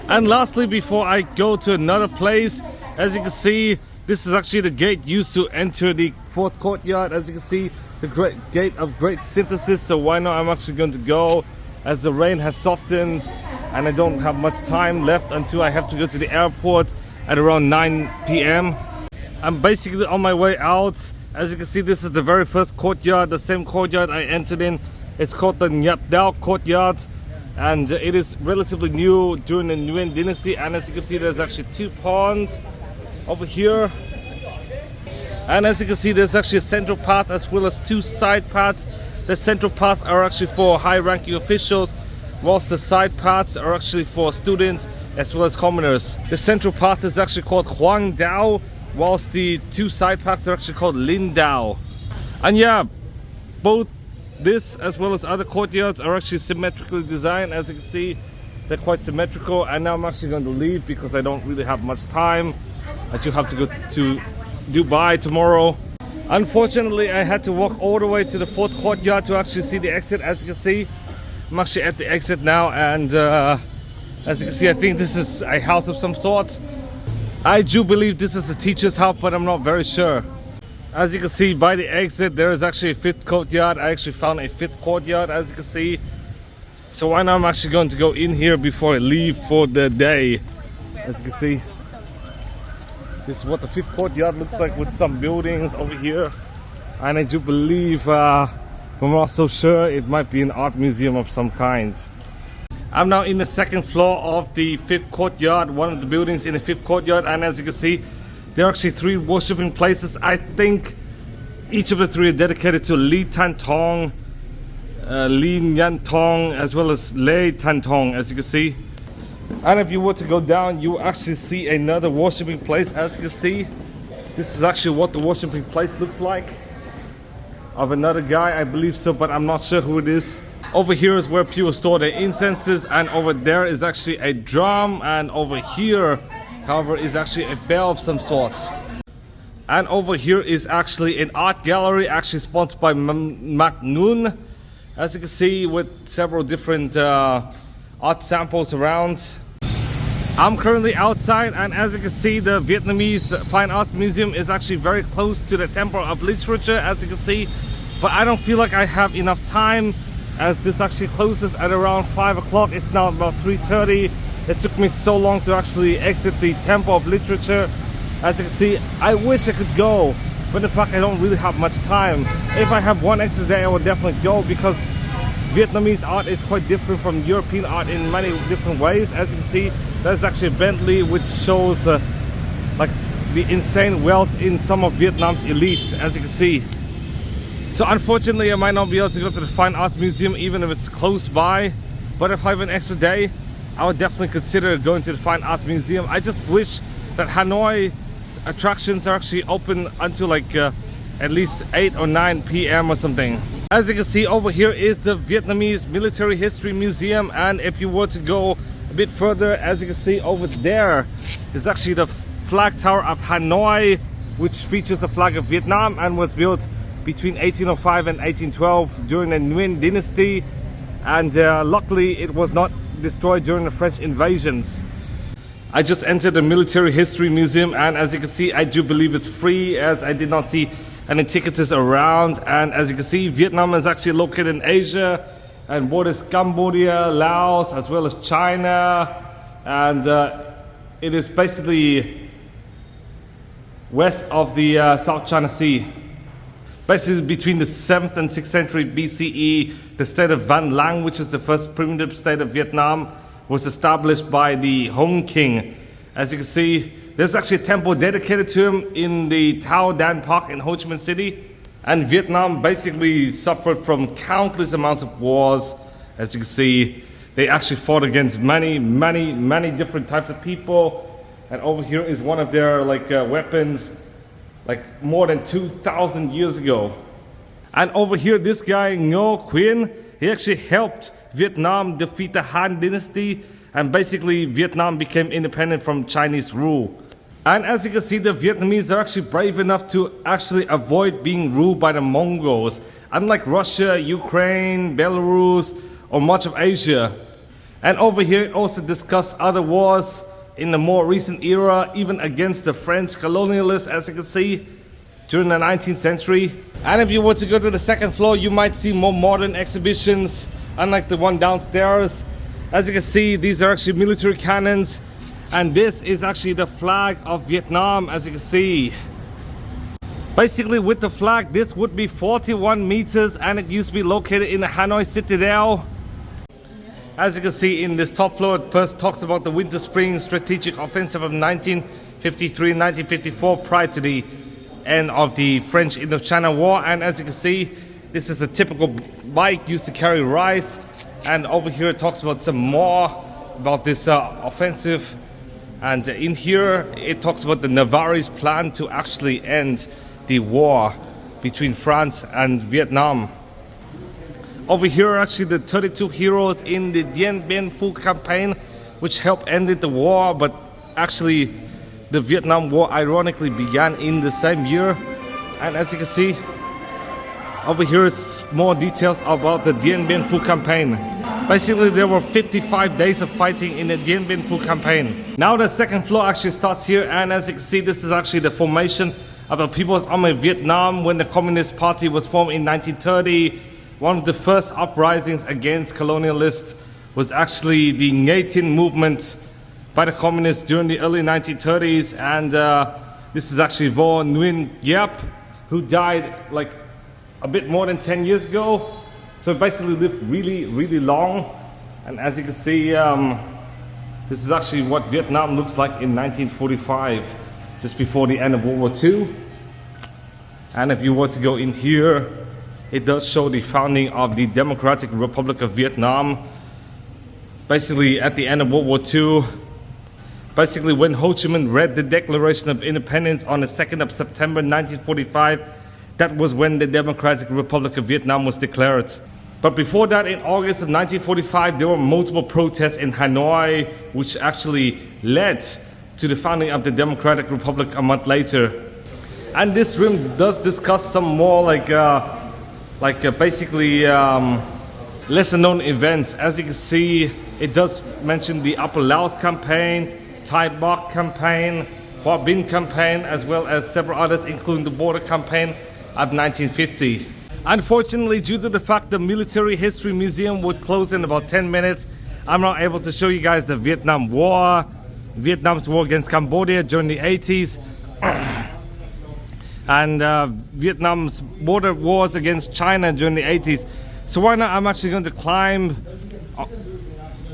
And lastly, before I go to another place, as you can see, this is actually the gate used to enter the fourth courtyard. As you can see, the great gate of great synthesis. So why not? I'm actually going to go, as the rain has softened and I don't have much time left until I have to go to the airport at around 9 p.m. I'm basically on my way out. As you can see, this is the very first courtyard, the same courtyard I entered in. It's called the Nhap Dao courtyard, and it is relatively new during the Nguyen dynasty. And as you can see, there's actually two ponds over here, and as you can see, there's actually a central path as well as two side paths. The central paths are actually for high-ranking officials, whilst the side paths are actually for students as well as commoners. The central path is actually called Huang Dao, whilst the two side paths are actually called Lin Dao. And yeah, both this as well as other courtyards are actually symmetrically designed. As you can see, they're quite symmetrical. And now I'm actually going to leave because I don't really have much time. I do have to go to Dubai tomorrow. Unfortunately, I had to walk all the way to the fourth courtyard to actually see the exit. As you can see, I'm actually at the exit now, and as you can see, I think this is a house of some sort. I do believe this is a teacher's house, but I'm not very sure. As you can see by the exit, there is actually a fifth courtyard. I actually found a fifth courtyard, as you can see. So why not? I'm actually going to go in here before I leave for the day. As you can see, this is what the fifth courtyard looks like, with some buildings over here. And I do believe, I'm not so sure, it might be an art museum of some kind. I'm now in the second floor of the fifth courtyard, one of the buildings in the fifth courtyard. And as you can see, there are actually three worshipping places. I think each of the three are dedicated to Li Tan Tong, Li Nhan Tong, as well as Lei Tan Tong, as you can see. And if you were to go down, you actually see another worshipping place. As you can see, this is actually what the worshipping place looks like, of another guy, I believe so, but I'm not sure who it is. Over here is where people store their incenses, and over there is actually a drum, and over here, however, is actually a bell of some sort. And over here is actually an art gallery, actually sponsored by Mac Noon, as you can see, with several different art samples around. I'm currently outside, and as you can see, the Vietnamese Fine Arts Museum is actually very close to the Temple of Literature, as you can see. But I don't feel like I have enough time, as this actually closes at around 5 o'clock. It's now about 3:30. It took me so long to actually exit the Temple of Literature. As you can see, I wish I could go, but in fact I don't really have much time. If I have one extra day, I would definitely go, because Vietnamese art is quite different from European art in many different ways. As you can see, there's actually a Bentley which shows like the insane wealth in some of Vietnam's elites, as you can see. So unfortunately I might not be able to go to the Fine Arts Museum even if it's close by, but if I have an extra day, I would definitely consider going to the Fine Arts Museum. I just wish that Hanoi attractions are actually open until like at least 8 or 9 p.m. or something. As you can see, over here is the Vietnamese Military History Museum, and if you were to go a bit further, as you can see over there, it's actually the flag tower of Hanoi, which features the flag of Vietnam and was built between 1805 and 1812 during the Minh dynasty, and luckily it was not destroyed during the French invasions. I just entered the Military History Museum, and as you can see, I do believe it's free, as I did not see any tickets around. And as you can see, Vietnam is actually located in Asia and borders Cambodia, Laos, as well as China, and it is basically west of the South China Sea. Basically between the 7th and 6th century BCE, the state of Van Lang, which is the first primitive state of Vietnam, was established by the Hoan King. As you can see, there's actually a temple dedicated to him in the Thao Dan Park in Ho Chi Minh City. And Vietnam basically suffered from countless amounts of wars. As you can see, they actually fought against many different types of people. And over here is one of their weapons, like more than 2,000 years ago. And over here, this guy Ngoc Son, he actually helped Vietnam defeat the Han dynasty, and basically Vietnam became independent from Chinese rule. And as you can see, the Vietnamese are actually brave enough to actually avoid being ruled by the Mongols, unlike Russia, Ukraine, Belarus, or much of Asia. And over here it also discussed other wars in the more recent era, even against the French colonialists, as you can see, during the 19th century. And if you were to go to the second floor, you might see more modern exhibitions, unlike the one downstairs. As you can see, these are actually military cannons, and this is actually the flag of Vietnam, as you can see. Basically, with the flag, this would be 41 meters, and it used to be located in the Hanoi Citadel. As you can see in this top floor, it first talks about the Winter-Spring Strategic Offensive of 1953 and 1954, prior to the end of the French Indochina War. And as you can see, this is a typical bike used to carry rice. And over here it talks about some more about this offensive. And in here it talks about the Navarre's plan to actually end the war between France and Vietnam. Over here are actually the 32 heroes in the Dien Bien Phu campaign, which helped end the war, but actually the Vietnam War ironically began in the same year. And as you can see, over here is more details about the Dien Bien Phu campaign. Basically, there were 55 days of fighting in the Dien Bien Phu campaign. Now the second floor actually starts here, and as you can see, this is actually the formation of the People's Army of Vietnam when the Communist Party was formed in 1930. One of the first uprisings against colonialists was actually the Nghe Tin movement by the communists during the early 1930s, and this is actually Vo Nguyen Giap, who died like a bit more than 10 years ago. So basically lived really long. And as you can see, this is actually what Vietnam looks like in 1945, just before the end of World War II. And if you were to go in here, it does show the founding of the Democratic Republic of Vietnam. Basically at the end of World War II, basically when Ho Chi Minh read the Declaration of Independence on the 2nd of September 1945, that was when the Democratic Republic of Vietnam was declared. But before that, in August of 1945, there were multiple protests in Hanoi, which actually led to the founding of the Democratic Republic a month later. And this room does discuss some more basically lesser known events. As you can see, it does mention the Upper Laos campaign, Thai Bok campaign, Hoa Binh campaign, as well as several others, including the border campaign of 1950. Unfortunately, due to the fact the Military History Museum would close in about 10 minutes, I'm not able to show you guys the Vietnam War, Vietnam's war against Cambodia during the 80s, and Vietnam's border wars against China during the 80s. So right now I'm actually going to climb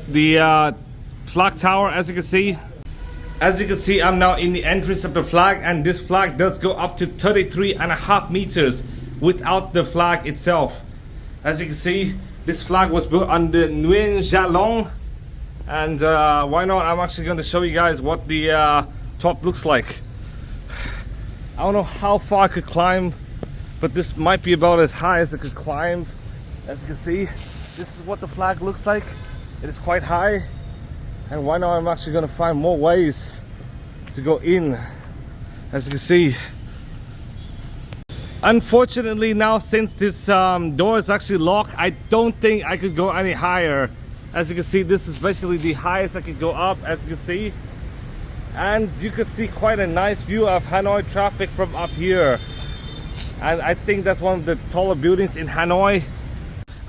the flag tower. As you can see, I'm now in the entrance of the flag, and this flag does go up to 33.5 meters without the flag itself. As you can see, this flag was built under Nguyen Gia Long, and why not, I'm actually going to show you guys what the top looks like. I don't know how far I could climb, but this might be about as high as I could climb. As you can see, this is what the flag looks like. It is quite high, and why not, I'm actually going to find more ways to go in. As you can see, unfortunately now, since this door is actually locked, I don't think I could go any higher. As you can see, this is basically the highest I could go up, as you can see. And you could see quite a nice view of Hanoi traffic from up here. And I think that's one of the taller buildings in Hanoi.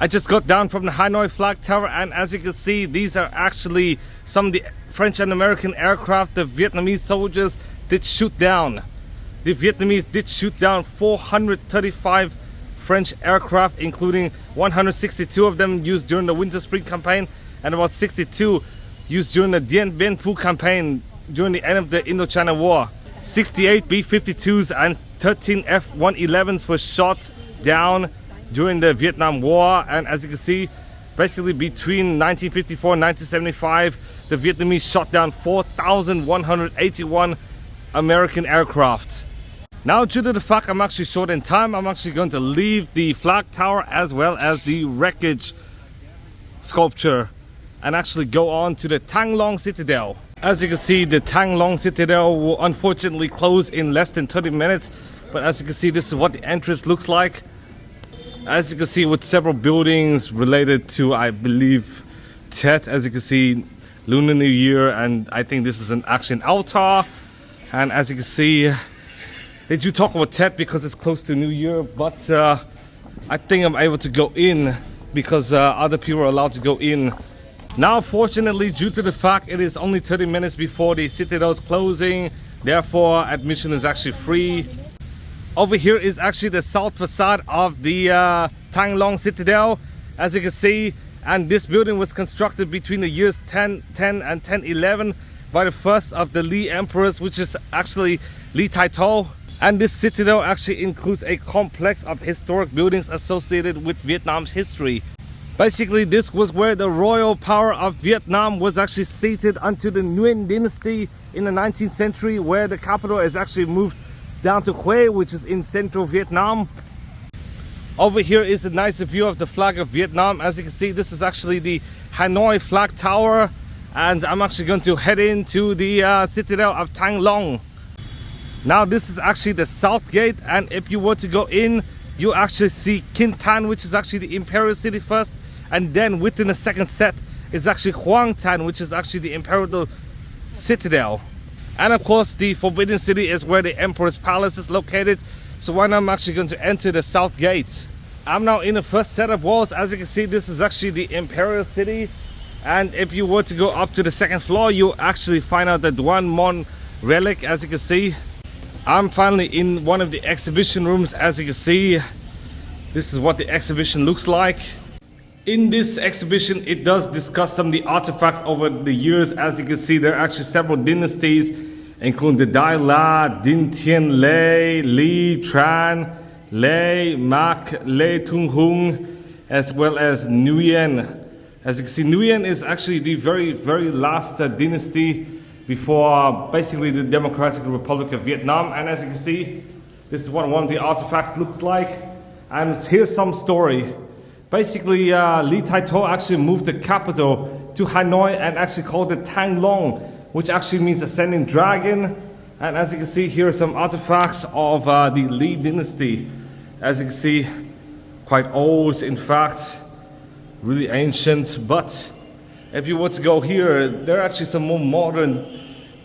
I just got down from the Hanoi flag tower, and as you can see, these are actually some of the French and American aircraft the Vietnamese soldiers did shoot down. The Vietnamese did shoot down 435 French aircraft, including 162 of them used during the Winter Spring campaign, and about 62 used during the Dien Bien Phu campaign during the end of the Indochina War. 68 B-52s and 13 F-111s were shot down during the Vietnam War. And as you can see, basically between 1954 and 1975, the Vietnamese shot down 4,181 American aircraft. Now, due to the fact I'm actually short in time, I'm actually going to leave the flag tower as well as the wreckage sculpture and actually go on to the Thang Long Citadel. As you can see, the Thang Long Citadel will unfortunately close in less than 30 minutes. But as you can see, this is what the entrance looks like. As you can see, with several buildings related to, I believe, Tet. As you can see, Lunar New Year, and I think this is actually an altar. And as you can see, they do talk about Tet because it's close to New Year. But I think I'm able to go in because other people are allowed to go in. Now, fortunately, due to the fact it is only 30 minutes before the Citadel is closing, therefore admission is actually free. Over here is actually the south facade of the Thang Long Citadel, as you can see, and this building was constructed between the years 1010 and 1011 by the first of the Li emperors, which is actually Li Taitou. And this citadel actually includes a complex of historic buildings associated with Vietnam's history. Basically, this was where the royal power of Vietnam was actually seated until the Nguyen dynasty in the 19th century, where the capital is actually moved down to Hue, which is in central Vietnam. Over here is a nice view of the flag of Vietnam. As you can see, this is actually the Hanoi flag tower, and I'm actually going to head into the citadel of Thang Long. Now, this is actually the south gate, and if you were to go in, you actually see Kinh Tan, which is actually the imperial city first. And then within the second set is actually Hoang Tan, which is actually the imperial citadel. And of course, the Forbidden City is where the Emperor's Palace is located. So right now I'm actually going to enter the south gate. I'm now in the first set of walls. As you can see, this is actually the imperial city. And if you were to go up to the second floor, you'll actually find out the Duan Mon relic. As you can see, I'm finally in one of the exhibition rooms. As you can see, this is what the exhibition looks like. In this exhibition, it does discuss some of the artifacts over the years. As you can see, there are actually several dynasties, including the Dai La, Din Tien Lei, Li, Tran, Lei, Mak, Lei Tung Hung, as well as Nguyen. As you can see, Nguyen is actually the very, very last dynasty before basically the Democratic Republic of Vietnam. And as you can see, this is what one of the artifacts looks like. And here's some story. Basically, Li Taitou actually moved the capital to Hanoi and actually called it Thang Long, which actually means ascending dragon. And as you can see, here are some artifacts of the Li dynasty. As you can see, quite old, in fact. really ancient. But if you were to go here, there are actually some more modern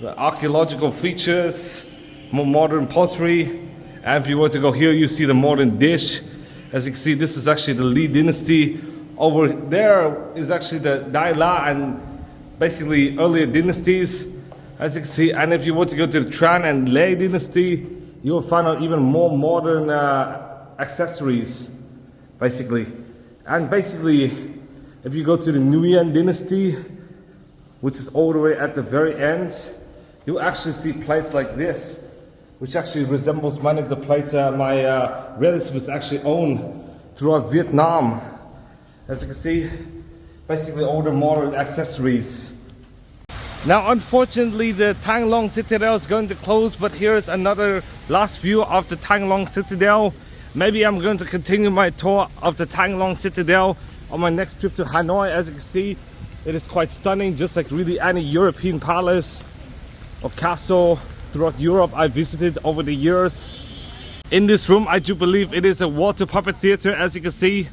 archaeological features, more modern pottery. And if you were to go here, you see the modern dish. As you can see, this is actually the Li dynasty. Over there is actually the Dai La and basically earlier dynasties, as you can see. And if you were to go to the Tran and Lei dynasty, you will find out even more modern accessories, basically. And basically, if you go to the Nguyen dynasty, which is all the way at the very end, you'll actually see plates like this, which actually resembles many of the plates my relatives actually own throughout Vietnam. As you can see, basically all the modern accessories. Now unfortunately the Thang Long Citadel is going to close, but here's another last view of the Thang Long Citadel. Maybe I'm going to continue my tour of the Thang Long Citadel on my next trip to Hanoi. As you can see, it is quite stunning, just like really any European palace or castle throughout Europe I visited over the years. In this room, I do believe it is a water puppet theater, as you can see.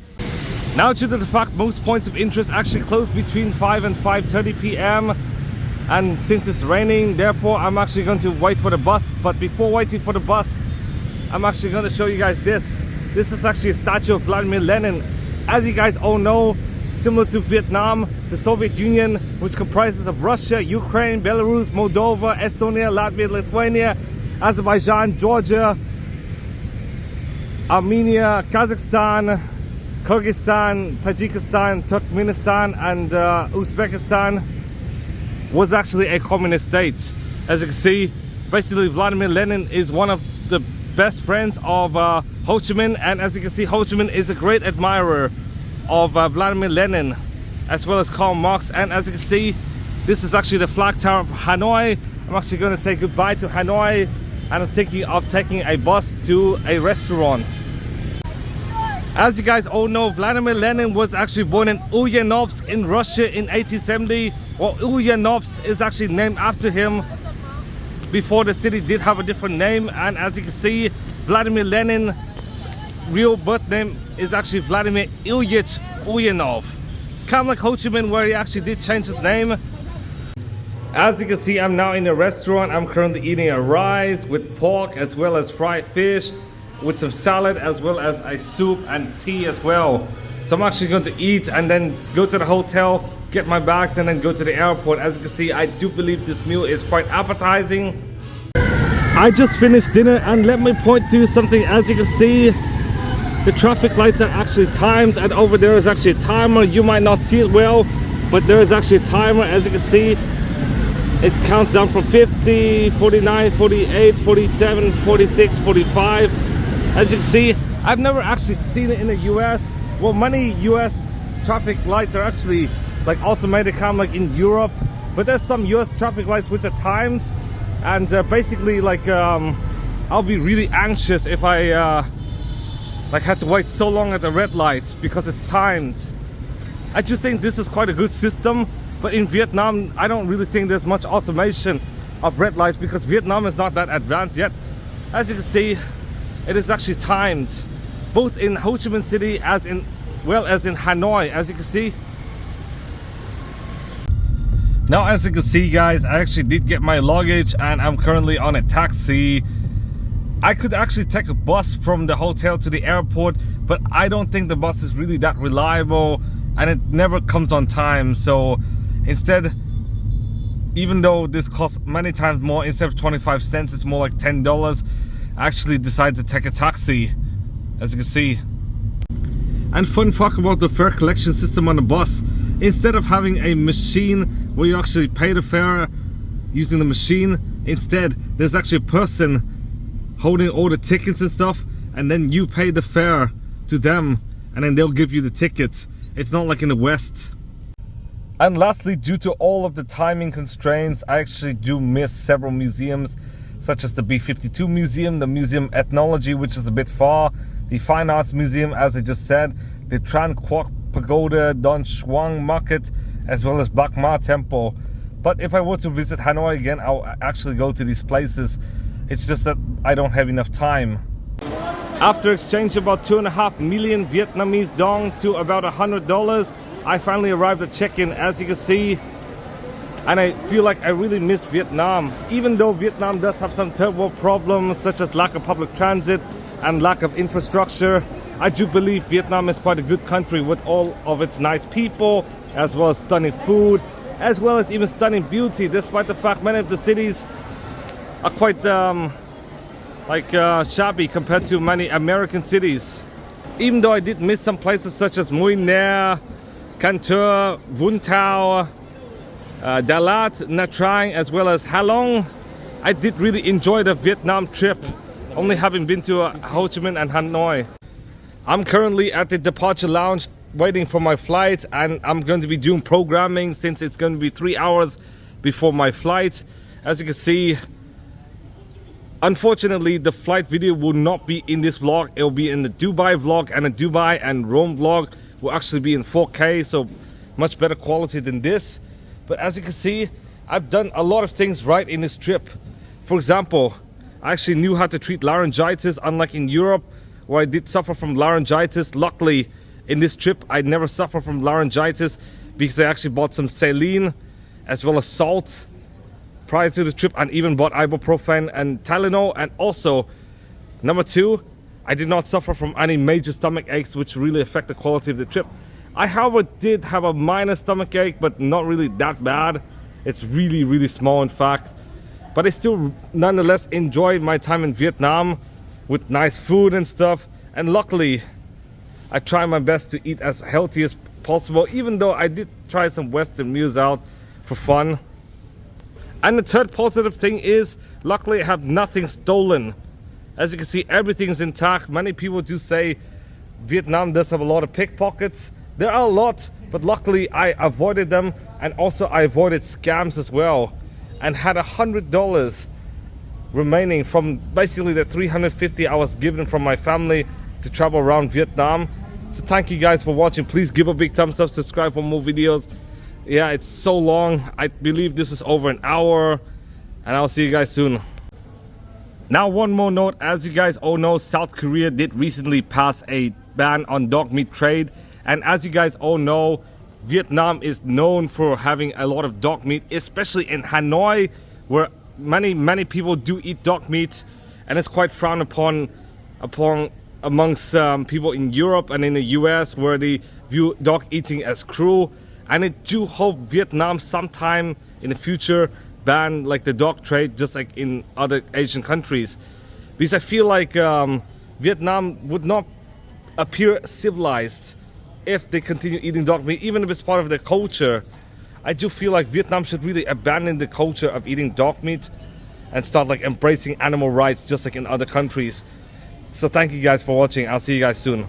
Now, due to the fact most points of interest actually close between 5 and 5:30 p.m. and since it's raining, therefore I'm actually going to wait for the bus. But before waiting for the bus, I'm actually going to show you guys this. This is actually a statue of Vladimir Lenin. As you guys all know, similar to Vietnam, the Soviet Union, which comprises of Russia, Ukraine, Belarus, Moldova, Estonia, Latvia, Lithuania, Azerbaijan, Georgia, Armenia, Kazakhstan, Kyrgyzstan, Tajikistan, Turkmenistan and Uzbekistan, was actually a communist state. As you can see, basically Vladimir Lenin is one of the best friends of Ho Chi Minh, and as you can see, Ho Chi Minh is a great admirer of Vladimir Lenin, as well as Karl Marx. And as you can see, this is actually the flag tower of Hanoi. I'm actually going to say goodbye to Hanoi, and I'm thinking of taking a bus to a restaurant. As you guys all know, Vladimir Lenin was actually born in Ulyanovsk in Russia in 1870. Well, Ulyanovsk is actually named after him. Before, the city did have a different name, and as you can see, Vladimir Lenin's real birth name is actually Vladimir Ilyich Ulyanov. Kind of like Ho Chi Minh, where he actually did change his name. As you can see, I'm now in a restaurant. I'm currently eating a rice with pork as well as fried fish, with some salad as well as a soup and tea as well. So I'm actually going to eat and then go to the hotel, get my bags and then go to the airport. As you can see, I do believe this meal is quite appetizing. I just finished dinner, and let me point to something. As you can see, the traffic lights are actually timed, and over there is actually a timer. You might not see it well, but there is actually a timer. As you can see, it counts down from 50, 49, 48, 47, 46, 45. As you can see, I've never actually seen it in the US. Well, many US traffic lights are actually like automated, kind of like in Europe, but there's some US traffic lights which are timed, and basically like I'll be really anxious if I like had to wait so long at the red lights because it's timed. I do think this is quite a good system, but in Vietnam I don't really think there's much automation of red lights because Vietnam is not that advanced yet. As you can see, it is actually timed, both in Ho Chi Minh City as in well as in Hanoi, as you can see. Now, as you can see, guys, I actually did get my luggage and I'm currently on a taxi. I could actually take a bus from the hotel to the airport, but I don't think the bus is really that reliable and it never comes on time. So instead, even though this costs many times more, instead of 25 cents, it's more like $10. I actually decided to take a taxi, as you can see. And fun fact about the fare collection system on the bus: instead of having a machine where you actually pay the fare using the machine, instead there's actually a person holding all the tickets and stuff, and then you pay the fare to them and then they'll give you the tickets. It's not like in the West. And lastly, due to all of the timing constraints, I actually do miss several museums, such as the B-52 Museum, the Museum of Ethnology, which is a bit far, the Fine Arts Museum, as I just said, the Tran Ngoc Pagoda, Don Xuang Market, as well as Bac Ma Temple. But if I were to visit Hanoi again, I'll actually go to these places. It's just that I don't have enough time. After exchanging about 2.5 million Vietnamese dong to about $100, I finally arrived at check-in, as you can see, and I feel like I really miss Vietnam. Even though Vietnam does have some third world problems such as lack of public transit and lack of infrastructure, I do believe Vietnam is quite a good country with all of its nice people, as well as stunning food, as well as even stunning beauty, despite the fact many of the cities are quite shabby compared to many American cities. Even though I did miss some places such as Mui Ne, Can Thơ, Vũng Tàu, Đà Lạt, Nha Trang, as well as Halong, I did really enjoy the Vietnam trip, only having been to Ho Chi Minh and Hanoi. I'm currently at the departure lounge waiting for my flight, and I'm going to be doing programming since it's going to be 3 hours before my flight. As you can see, unfortunately the flight video will not be in this vlog. It will be in the Dubai vlog, and the Dubai and Rome vlog will actually be in 4K, so much better quality than this. But as you can see, I've done a lot of things right in this trip. For example, I actually knew how to treat laryngitis, unlike in Europe where I did suffer from laryngitis. Luckily in this trip I never suffered from laryngitis because I actually bought some saline as well as salt prior to the trip, and even bought ibuprofen and Tylenol. And also, number two, I did not suffer from any major stomach aches which really affect the quality of the trip. I, however, did have a minor stomach ache, but not really that bad. It's really small in fact. But I still nonetheless enjoyed my time in Vietnam with nice food and stuff. And luckily, I try my best to eat as healthy as possible, even though I did try some Western meals out for fun. And the third positive thing is, luckily I have nothing stolen. As you can see, everything's intact. Many people do say Vietnam does have a lot of pickpockets. There are a lot, but luckily I avoided them, and also I avoided scams as well, and had $100 remaining from basically the 350 I was given from my family to travel around Vietnam. So thank you guys for watching. Please give a big thumbs up, subscribe for more videos. Yeah, it's so long. I believe this is over an hour, and I'll see you guys soon. Now, one more note. As you guys all know, South Korea did recently pass a ban on dog meat trade. And as you guys all know, Vietnam is known for having a lot of dog meat, especially in Hanoi, where many people do eat dog meat, and it's quite frowned upon amongst people in Europe and in the US, where they view dog eating as cruel. And I do hope Vietnam sometime in the future ban like the dog trade, just like in other Asian countries, because I feel like Vietnam would not appear civilized if they continue eating dog meat, even if it's part of their culture. I do feel like Vietnam should really abandon the culture of eating dog meat and start like embracing animal rights just like in other countries. So thank you guys for watching. I'll see you guys soon.